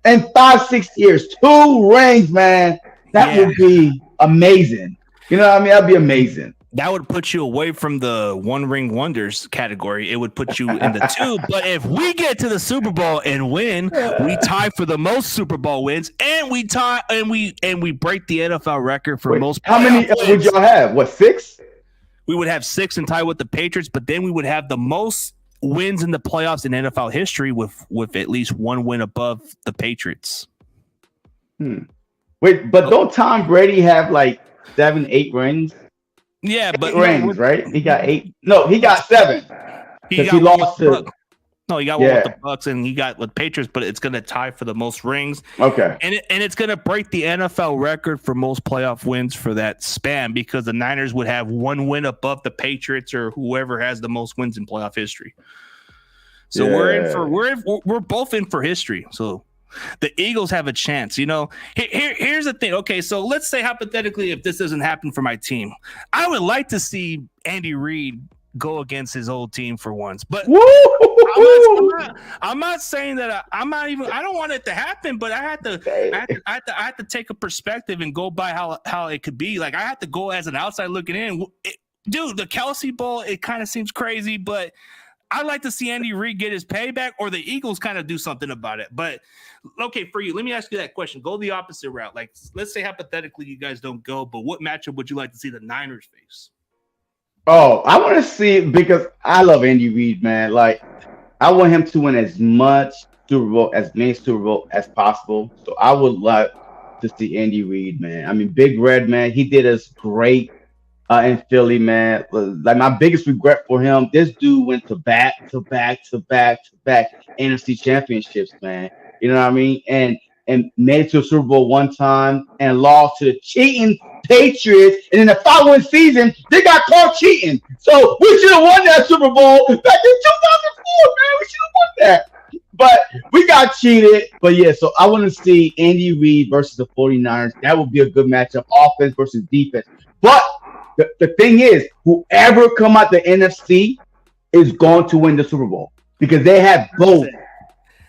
in 5-6 years. 2 rings, man. That would be amazing. You know what I mean? That'd be amazing. That would put you away from the one ring wonders category. It would put you in the two. But if we get to the Super Bowl and win, we tie for the most Super Bowl wins, and we break the NFL record for most. How many would y'all have? What, 6? We would have 6 and tie with the Patriots, but then we would have the most wins in the playoffs in NFL history with at least one win above the Patriots. Wait, but don't Tom Brady have like 7, 8 rings? Yeah, but 8 rings, right? He got 8. No, he got 7. He lost to. No, he got one with the Bucks and he got with Patriots, but it's going to tie for the most rings. Okay, and it's going to break the NFL record for most playoff wins for that span because the Niners would have one win above the Patriots or whoever has the most wins in playoff history. So we're both in for history. So the Eagles have a chance. You know, here's the thing. Okay, so let's say hypothetically, if this doesn't happen for my team, I would like to see Andy Reid go against his old team for once. But I'm not saying that I don't want it to happen, but I have to take a perspective and go by how it could be. Like I have to go as an outside looking in. Dude, the Kelsey Bowl, it kind of seems crazy, but I'd like to see Andy Reid get his payback or the Eagles kind of do something about it. But okay, for you, let me ask you that question. Go the opposite route. Like, let's say hypothetically you guys don't go, but what matchup would you like to see the Niners face? Oh, I want to see because I love Andy Reid, man. Like, I want him to win as many Super Bowl as possible. So I would like to see Andy Reid, man. I mean, Big Red, man. He did us great in Philly, man. Like my biggest regret for him, this dude went to back NFC championships, man. You know what I mean? And made it to a Super Bowl one time and lost to the cheating Patriots. And in the following season, they got caught cheating. So we should have won that Super Bowl back in 2004, man. We should have won that. But we got cheated. But yeah, so I want to see Andy Reid versus the 49ers. That would be a good matchup, offense versus defense. But the thing is, whoever come out the NFC is going to win the Super Bowl because they have both.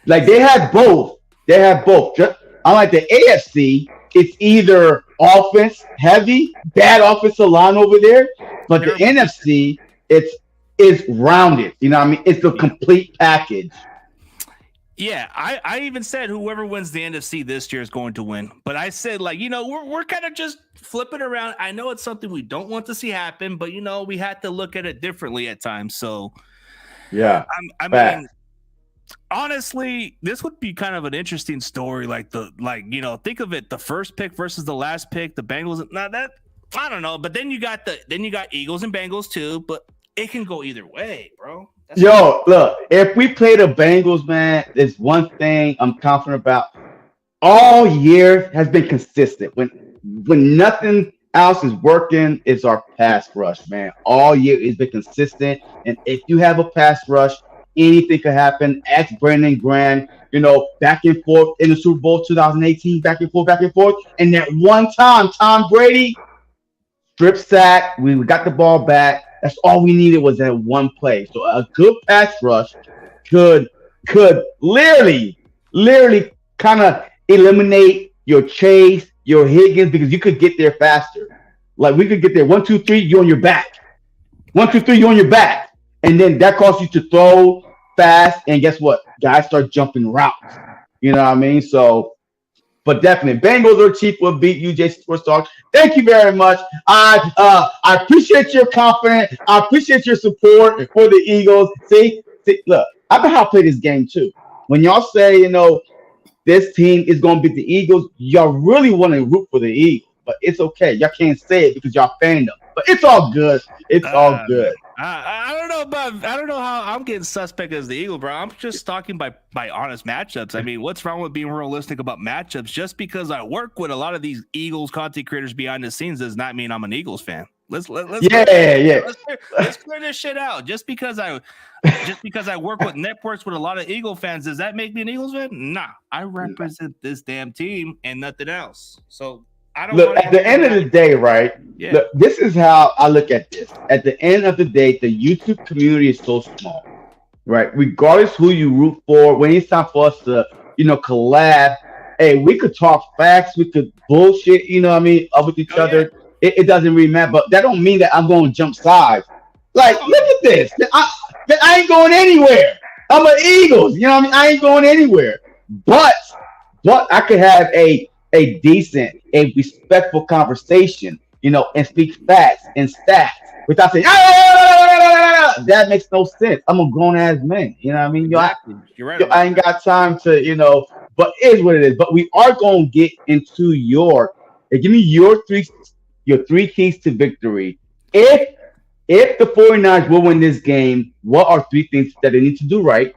Like they have both. They have both. Just unlike the AFC, it's either offense heavy, bad offensive line over there, but the NFC, it's rounded. You know what I mean? It's a complete package. Yeah, I even said whoever wins the NFC this year is going to win. But I said, like, you know, we're kind of just flipping around. I know it's something we don't want to see happen, but, you know, we had to look at it differently at times. So, yeah, I mean, honestly, this would be kind of an interesting story. You know, think of it, the first pick versus the last pick, the Bengals. Now that I don't know, but then you got Eagles and Bengals too. But it can go either way, bro. Look, if we play the Bengals, man, there's one thing I'm confident about. All year has been consistent. When nothing else is working, it's our pass rush, man. All year it's been consistent. And if you have a pass rush, anything could happen. Ask Brandon Graham, you know, back and forth in the Super Bowl 2018, back and forth. And that one time, Tom Brady, strip sack, we got the ball back. That's all we needed was that one play. So a good pass rush could literally kind of eliminate your Chase, your Higgins, because you could get there faster. Like we could get there 1, 2, 3, you're on your back. 1, 2, 3, you're on your back. And then that causes you to throw fast. And guess what? Guys start jumping routes. You know what I mean? So, but definitely, Bengals or Chiefs will beat you, jceaglestalk. Thank you very much. I appreciate your confidence. I appreciate your support for the Eagles. See, look, I know how to play this game too. When y'all say, you know, this team is going to beat the Eagles, y'all really want to root for the Eagles. But it's okay. Y'all can't say it because y'all fan them. But it's all good. It's all good. I don't know how I'm getting suspect as the Eagle, bro. I'm just talking by honest matchups. I mean, what's wrong with being realistic about matchups? Just because I work with a lot of these Eagles content creators behind the scenes does not mean I'm an Eagles fan. Let's clear this shit out. Just because I work with networks with a lot of Eagle fans, does that make me an Eagles fan? Nah, I represent this damn team and nothing else. So look, at the end of the day, right? Yeah. Look, this is how I look at this. At the end of the day, the YouTube community is so small, right? Regardless who you root for, when it's time for us to, you know, collab, hey, we could talk facts, we could bullshit, you know what I mean, up with each other. it doesn't really matter. But that don't mean that I'm going to jump sides. Like, look at this. I ain't going anywhere. I'm an Eagles. You know what I mean? I ain't going anywhere. But I could have a decent, a respectful conversation, and speak facts and stats without saying, that makes no sense. I'm a grown ass man. You know what I mean? Exactly. You're right. I ain't got time to, but it is what it is. But we are going to get into give me your three keys to victory. If the 49ers will win this game, what are three things that they need to do right?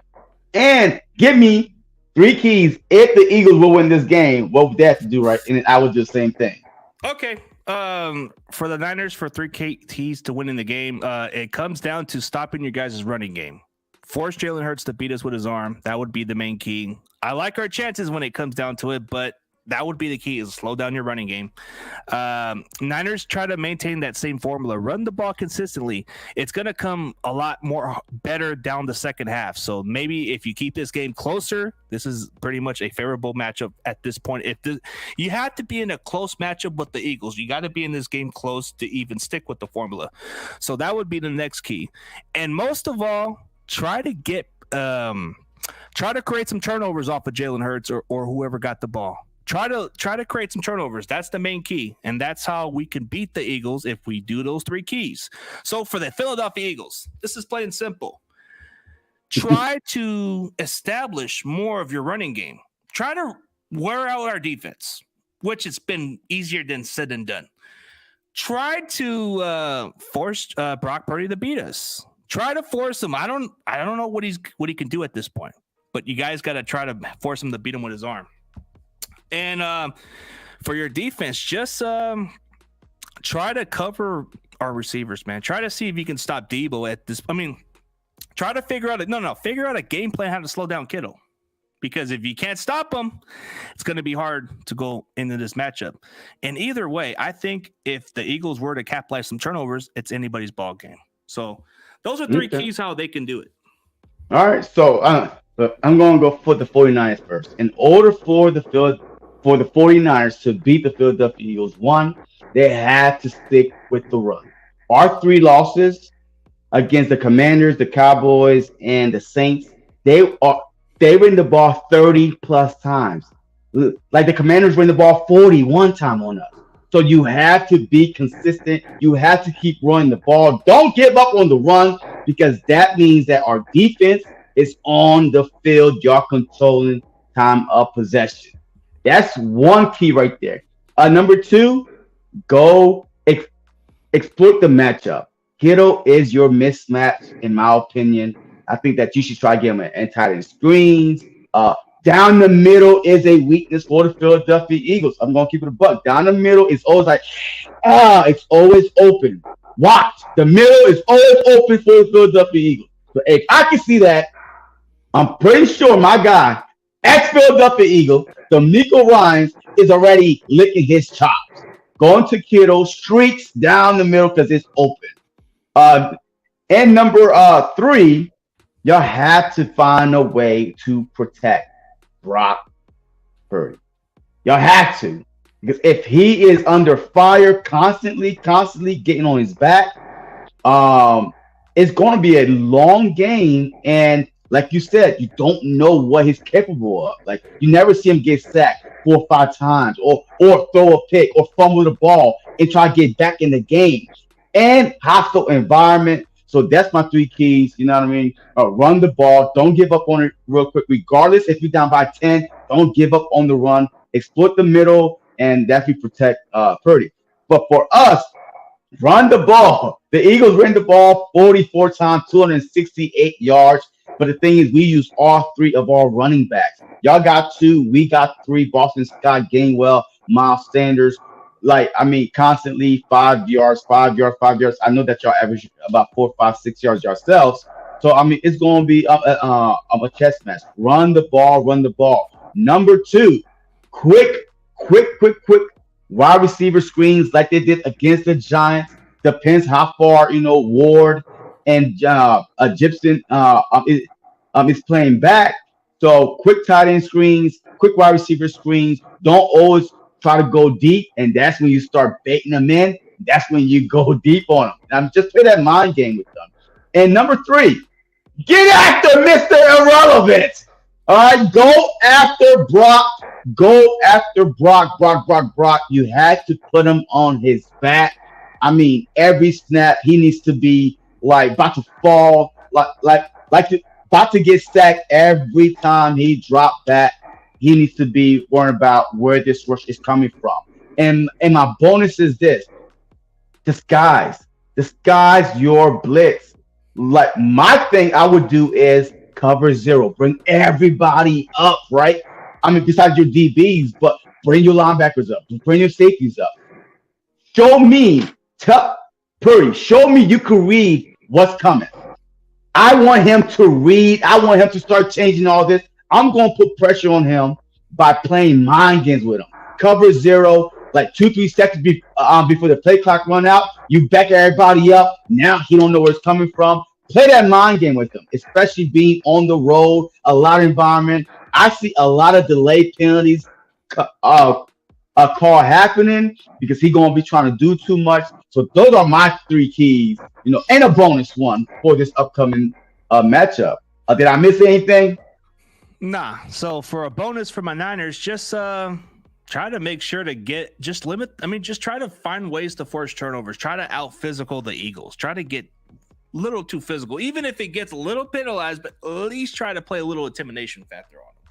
And give me three keys if the Eagles will win this game, what would they have to do right? And then I would do the same thing. Okay. For the Niners, for three keys to winning the game, it comes down to stopping your guys' running game. Force Jalen Hurts to beat us with his arm. That would be the main key. I like our chances when it comes down to it, but that would be the key, is slow down your running game. Niners try to maintain that same formula. Run the ball consistently. It's going to come a lot more better down the second half. So maybe if you keep this game closer, this is pretty much a favorable matchup at this point. You have to be in a close matchup with the Eagles. You got to be in this game close to even stick with the formula. So that would be the next key. And most of all, try to create some turnovers off of Jalen Hurts or whoever got the ball. Try to create some turnovers. That's the main key. And that's how we can beat the Eagles if we do those three keys. So for the Philadelphia Eagles, this is plain and simple. Try to establish more of your running game. Try to wear out our defense, which has been easier than said and done. Try to force Brock Purdy to beat us. Try to force him. I don't know what he can do at this point, but you guys got to try to force him to beat him with his arm. And for your defense, just try to cover our receivers, man. Try to see if you can stop Debo at this. I mean, try to figure out a game plan how to slow down Kittle. Because if you can't stop him, it's going to be hard to go into this matchup. And either way, I think if the Eagles were to capitalize some turnovers, it's anybody's ball game. So those are three keys how they can do it. All right, so I'm going to go for the 49ers first. In order for the 49ers to beat the Philadelphia Eagles, one, they have to stick with the run. Our three losses against the Commanders, the Cowboys, and the Saints, they ran the ball 30 plus times. Like the Commanders ran the ball 41 times on us. So you have to be consistent. You have to keep running the ball. Don't give up on the run, because that means that our defense is on the field. You're controlling time of possession. That's one key right there. Number two, go exploit the matchup. Kittle is your mismatch, in my opinion. I think that you should try to get him an tight end screens. Down the middle is a weakness for the Philadelphia Eagles. I'm going to keep it a buck. Down the middle is always like, it's always open. Watch. The middle is always open for the Philadelphia Eagles. So if I can see that, I'm pretty sure my guy, ex-Philadelphia Eagle, D'Amico Ryans, is already licking his chops. Going to Kittle, streaks down the middle because it's open. And number three, y'all have to find a way to protect Brock Purdy. Y'all have to. Because if he is under fire constantly getting on his back, it's going to be a long game. And like you said, you don't know what he's capable of. Like, you never see him get sacked 4 or 5 times or throw a pick or fumble the ball and try to get back in the game. And hostile environment. So that's my three keys. You know what I mean? Run the ball. Don't give up on it real quick. Regardless if you're down by 10, don't give up on the run. Exploit the middle and definitely protect Purdy. But for us, run the ball. The Eagles ran the ball 44 times, 268 yards. But the thing is, we use all three of our running backs. Y'all got 2. We got 3. Boston Scott, Gainwell, Miles Sanders. Constantly 5 yards, 5 yards, 5 yards. I know that y'all average about 4, 5, 6 yards yourselves. So, it's going to be a chess match. Run the ball. Number 2, quick wide receiver screens like they did against the Giants. Depends how far, Ward and Gibson is playing back. So, quick tight end screens, quick wide receiver screens. Don't always try to go deep, and that's when you start baiting them in. that's when you go deep on them. I'm just play that mind game with them. And number 3, get after Mr. Irrelevant. All right, go after Brock. Go after Brock. You had to put him on his back. I mean, every snap he needs to be like about to fall, about to get sacked every time he dropped back. He needs to be worried about where this rush is coming from. And my bonus is this: disguise your blitz. Like my thing I would do is cover 0, bring everybody up, right? I mean, besides your DBs, but bring your linebackers up, bring your safeties up. Show me, Purdy, show me you can read what's coming. I want him to read. I want him to start changing all this. I'm going to put pressure on him by playing mind games with him. Cover 0, like 2-3 seconds before the play clock run out. You back everybody up. Now he don't know where it's coming from. Play that mind game with him, especially being on the road, a lot of environment. I see a lot of delayed penalties call happening because he's going to be trying to do too much. So those are my 3 keys, and a bonus one for this upcoming matchup. Did I miss anything? Nah. So for a bonus for my Niners, just try to make sure to just try to find ways to force turnovers. Try to out physical the Eagles. Try to get little too physical, even if it gets a little penalized, but at least try to play a little intimidation factor on them.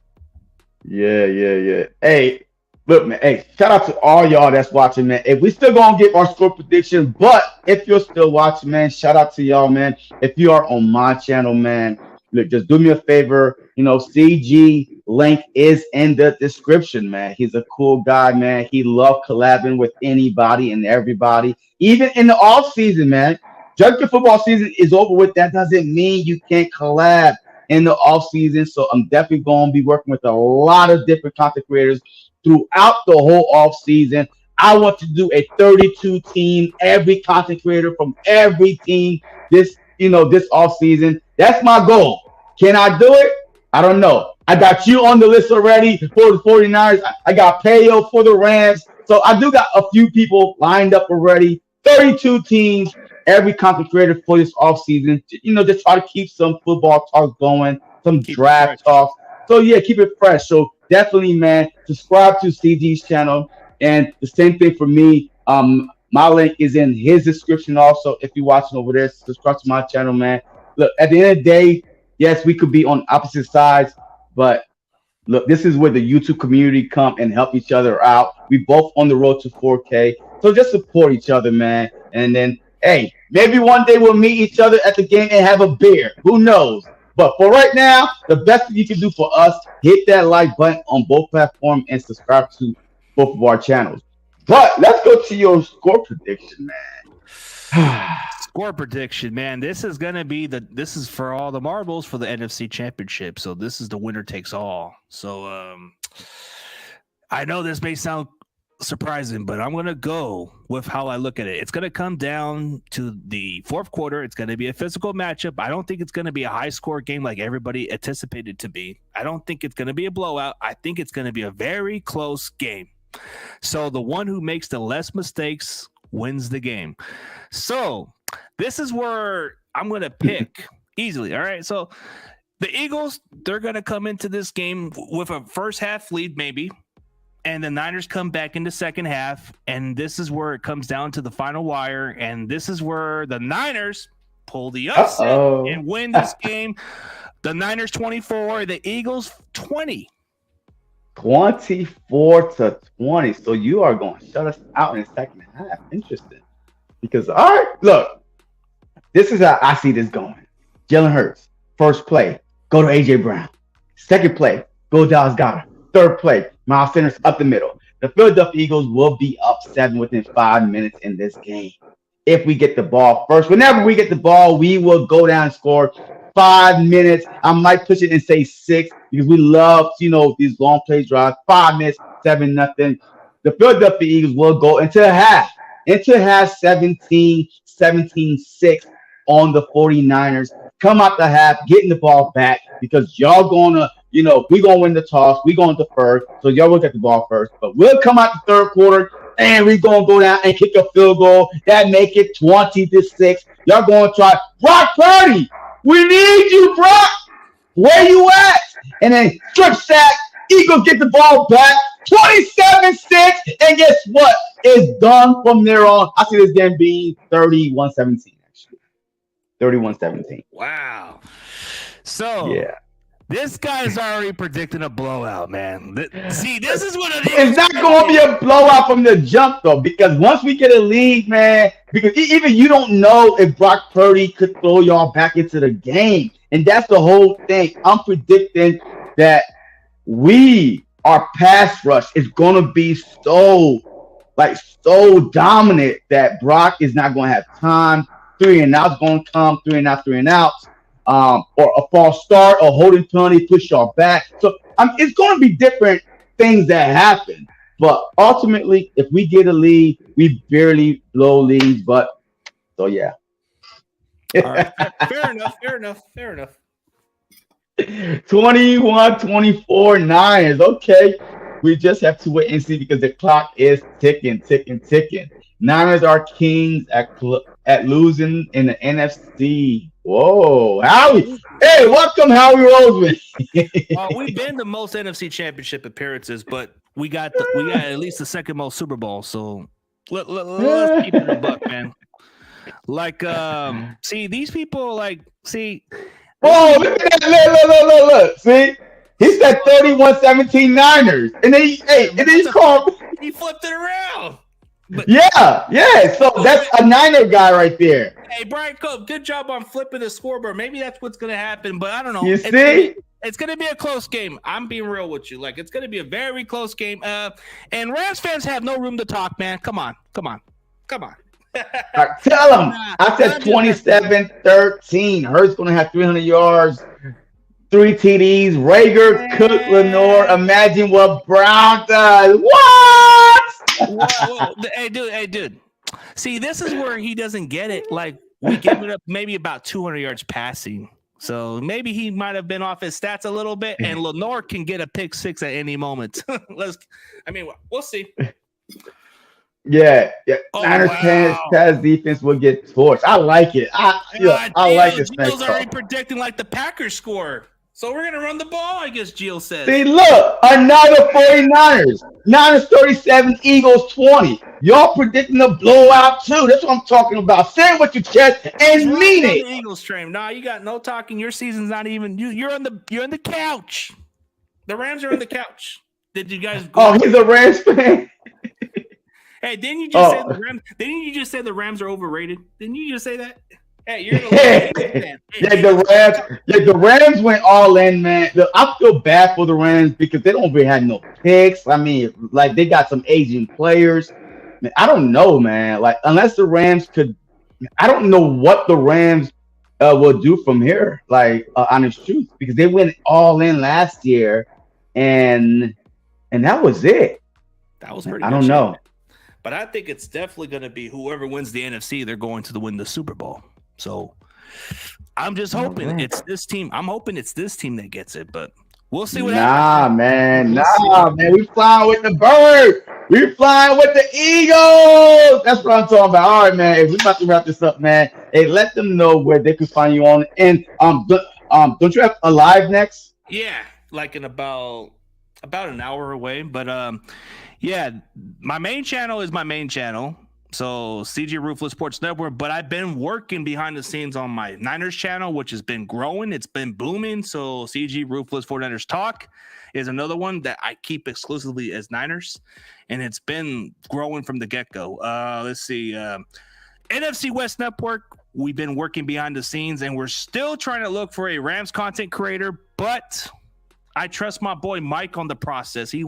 Yeah. Hey, look, man. Hey, shout out to all y'all that's watching, man. If we still gonna get our score prediction, but if you're still watching, man, shout out to y'all, man. If you are on my channel, man, look, just do me a favor. CG link is in the description, man. He's a cool guy, man. He loves collabing with anybody and everybody, even in the off season, man. Just the football season is over with. That doesn't mean you can't collab in the off season. So I'm definitely going to be working with a lot of different content creators throughout the whole off season. I want to do a 32 team, every content creator from every team this off season. That's my goal. Can I do it? I don't know. I got you on the list already for the 49ers. I got Payo for the Rams. So I do got a few people lined up already. 32 teams, every content creator for this offseason. Just try to keep some football talk going, some draft talk. So, yeah, keep it fresh. So, definitely, man, subscribe to CG's channel. And the same thing for me. My link is in his description also. If you're watching over there, subscribe to my channel, man. Look, at the end of the day, yes, we could be on opposite sides, but look, this is where the YouTube community come and help each other out. We both on the road to 4K. So just support each other, man. And then, hey, maybe one day we'll meet each other at the game and have a beer. Who knows? But for right now, the best thing you can do for us, hit that like button on both platforms and subscribe to both of our channels. But let's go to your score prediction, man. Score prediction, man. This is gonna be this is for all the marbles for the NFC Championship. So this is the winner takes all. So I know this may sound surprising, but I'm gonna go with how I look at it. It's gonna come down to the fourth quarter. It's gonna be a physical matchup. I don't think it's gonna be a high score game like everybody anticipated to be. I don't think it's gonna be a blowout. I think it's gonna be a very close game. So the one who makes the less mistakes wins the game. So this is where I'm going to pick easily. All right. So the Eagles, they're going to come into this game with a first half lead, maybe. And the Niners come back in the second half. And this is where it comes down to the final wire. And this is where the Niners pull the upset and win this game. The Niners 24, the Eagles 20. 24-20. So you are going to shut us out in the second half. Interesting. Because, all right, look, this is how I see this going. Jalen Hurts, first play, go to A.J. Brown. Second play, go Dallas Goedert. Third play, Miles Sanders up the middle. The Philadelphia Eagles will be up 7 within 5 minutes in this game. If we get the ball first, whenever we get the ball, we will go down and score 5 minutes. I might push it and say 6 because we love, these long play drives. 5 minutes, 7-0. The Philadelphia Eagles will go into half. 17-6 on the 49ers. Come out the half, getting the ball back because y'all gonna, we're gonna win the toss. We're going to first, so y'all will get the ball first. But we'll come out the third quarter and we're gonna go down and kick a field goal that make it 20-6. Y'all gonna try Brock Purdy. We need you, Brock. Where you at? And then strip sack. Eagles get the ball back. 27-6. And guess what? It's done from there on. I see this game being 31-17, actually. 31-17. Wow. So yeah. This guy's already predicting a blowout, man. See, this is what it is. It's not going to be a blowout from the jump, though, because once we get a lead, man, because even you don't know if Brock Purdy could throw y'all back into the game. And that's the whole thing. I'm predicting that our pass rush is going to be so dominant that Brock is not going to have time. 3 and outs going to come, 3 and out, 3 and outs. Or a false start, or holding penalty, push y'all back. So it's going to be different things that happen. But ultimately, if we get a lead, we barely blow leads. But so yeah. All right. Fair enough. 21-24 Niners. Okay. We just have to wait and see because the clock is ticking. Niners are kings at losing in the NFC. Whoa, Howie! Hey, welcome, Howie Roseman. Well, we've been the most NFC Championship appearances, but we got at least the second most Super Bowl. So let's keep it a buck, man. Like, see these people, see. Oh, look at that! Look! See, he said 31-17 Niners, and then he called. He flipped it around. But, yeah. So that's a Niner guy right there. Hey, Brian Cope, good job on flipping the scoreboard. Maybe that's what's going to happen, but I don't know. You see? It's going to be a close game. I'm being real with you. It's going to be a very close game. And Rams fans have no room to talk, man. Come on. Right, tell him. I said 27-13. Hurts going to have 300 yards, 3 TDs. Rager, Cook, Lenore. Imagine what Brown does. What? Whoa. Hey, dude. See, this is where he doesn't get it. We give it up maybe about 200 yards passing. So maybe he might have been off his stats a little bit, and Lenore can get a pick 6 at any moment. We'll see. Yeah. Niners pass defense will get torched. I like it. I like it. Gio's already predicting the Packers score. So we're going to run the ball, I guess Gio says. See, look, another 49ers. Niners 37, Eagles 20. Y'all predicting a blowout, too. That's what I'm talking about. Say it with your chest and mean it. Eagles train. Nah, you got no talking. Your season's not even. You're on the couch. The Rams are on the couch. Did you guys? He's a Rams fan. Hey, didn't you just say the Rams? Didn't you just say the Rams are overrated? Didn't you just say that? Hey, you're the the Rams went all in, man. I feel bad for the Rams because they don't really have no picks. They got some aging players. Man, I don't know, man. Unless the Rams could, I don't know what the Rams will do from here. Honest truth, because they went all in last year, and that was it. That was pretty. I don't know, but I think it's definitely going to be whoever wins the NFC. They're going to win the Super Bowl. So I'm just hoping it's this team. I'm hoping it's this team that gets it, but we'll see what happens. Man. We flying with the bird. We flying with the Eagles. That's what I'm talking about. All right, man. If we about to wrap this up, man, hey, let them know where they can find you on. And don't you have a live next? Yeah, in about an hour away. But yeah, my main channel is my main channel. So CG Ruthless Sports Network, but I've been working behind the scenes on my Niners channel, which has been growing. It's been booming. So CG Ruthless 49ers Talk is another one that I keep exclusively as Niners, and it's been growing from the get-go. Let's see. NFC West Network, we've been working behind the scenes, and we're still trying to look for a Rams content creator, but I trust my boy Mike on the process. He's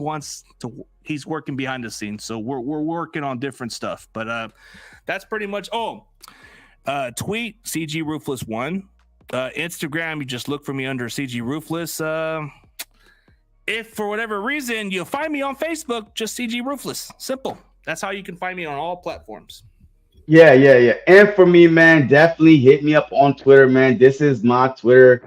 working behind the scenes, so we're working on different stuff. But that's pretty much. Tweet CG Ruthless 1. Instagram, you just look for me under CG Ruthless. If for whatever reason you'll find me on Facebook, just CG Ruthless. Simple. That's how you can find me on all platforms. Yeah. And for me, man, definitely hit me up on Twitter, man. This is my Twitter,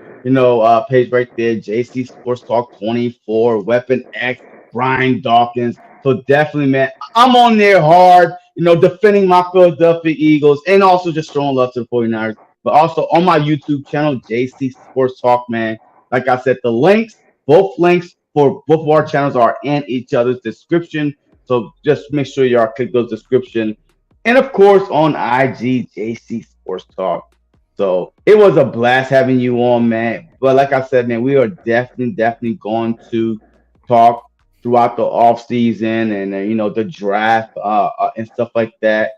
page right there. JC Sports Talk 24, Weapon X, Brian Dawkins. So definitely, man, I'm on there hard, defending my Philadelphia Eagles and also just showing love to the 49ers. But also on my YouTube channel, JC Sports Talk, man. Like I said, both links for both of our channels are in each other's description. So just make sure y'all click those description. And of course on IG, JC Sports Talk. So it was a blast having you on, man. But like I said, man, we are definitely going to talk throughout the off season and the draft and stuff like that.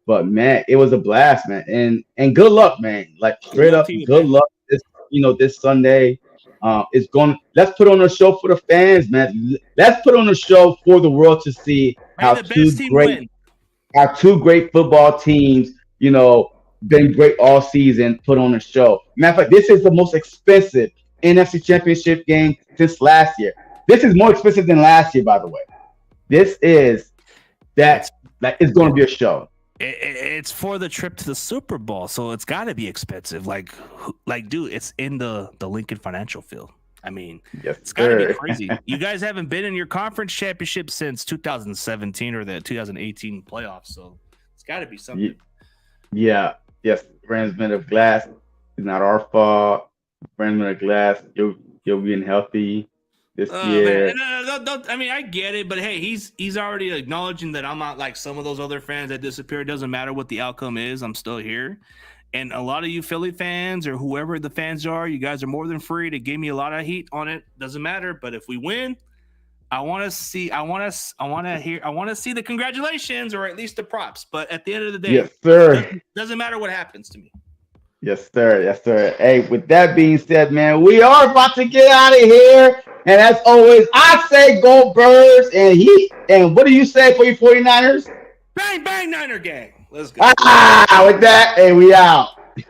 But man, it was a blast, man, and good luck, man. Like Good straight luck up, to you, good man. luck this Sunday. It's going. Let's put on a show for the fans, man. Let's put on a show for the world to see May how the best team win. our two great football teams, been great all season, put on a show. Matter of fact, this is the most expensive NFC Championship game since last year. This is more expensive than last year, by the way. This is that is going to be a show. It's for the trip to the Super Bowl, so it's got to be expensive. Like, dude, it's in the Lincoln Financial Field. I mean, Yes, it's got to be sir. crazy. You guys haven't been in your conference championship since 2017 or the 2018 playoffs, so it's got to be something. Yeah. Yes. Friendsman of Glass is not our fault. Friendsman of Glass, you're being healthy this year. Man, no, I mean, I get it, but hey, he's already acknowledging that I'm not like some of those other fans that disappear. It doesn't matter what the outcome is. I'm still here. And a lot of you Philly fans or whoever the fans are, you guys are more than free to give me a lot of heat on it. Doesn't matter. But if we win, I want to see the congratulations or at least the props. But at the end of the day, Yes, sir. doesn't matter what happens to me. Yes, sir. Yes, sir. Hey, with that being said, man, we are about to get out of here. And as always, I say go Birds. And what do you say for your 49ers? Bang, bang, Niner gang. Let's go. With that, hey, we out.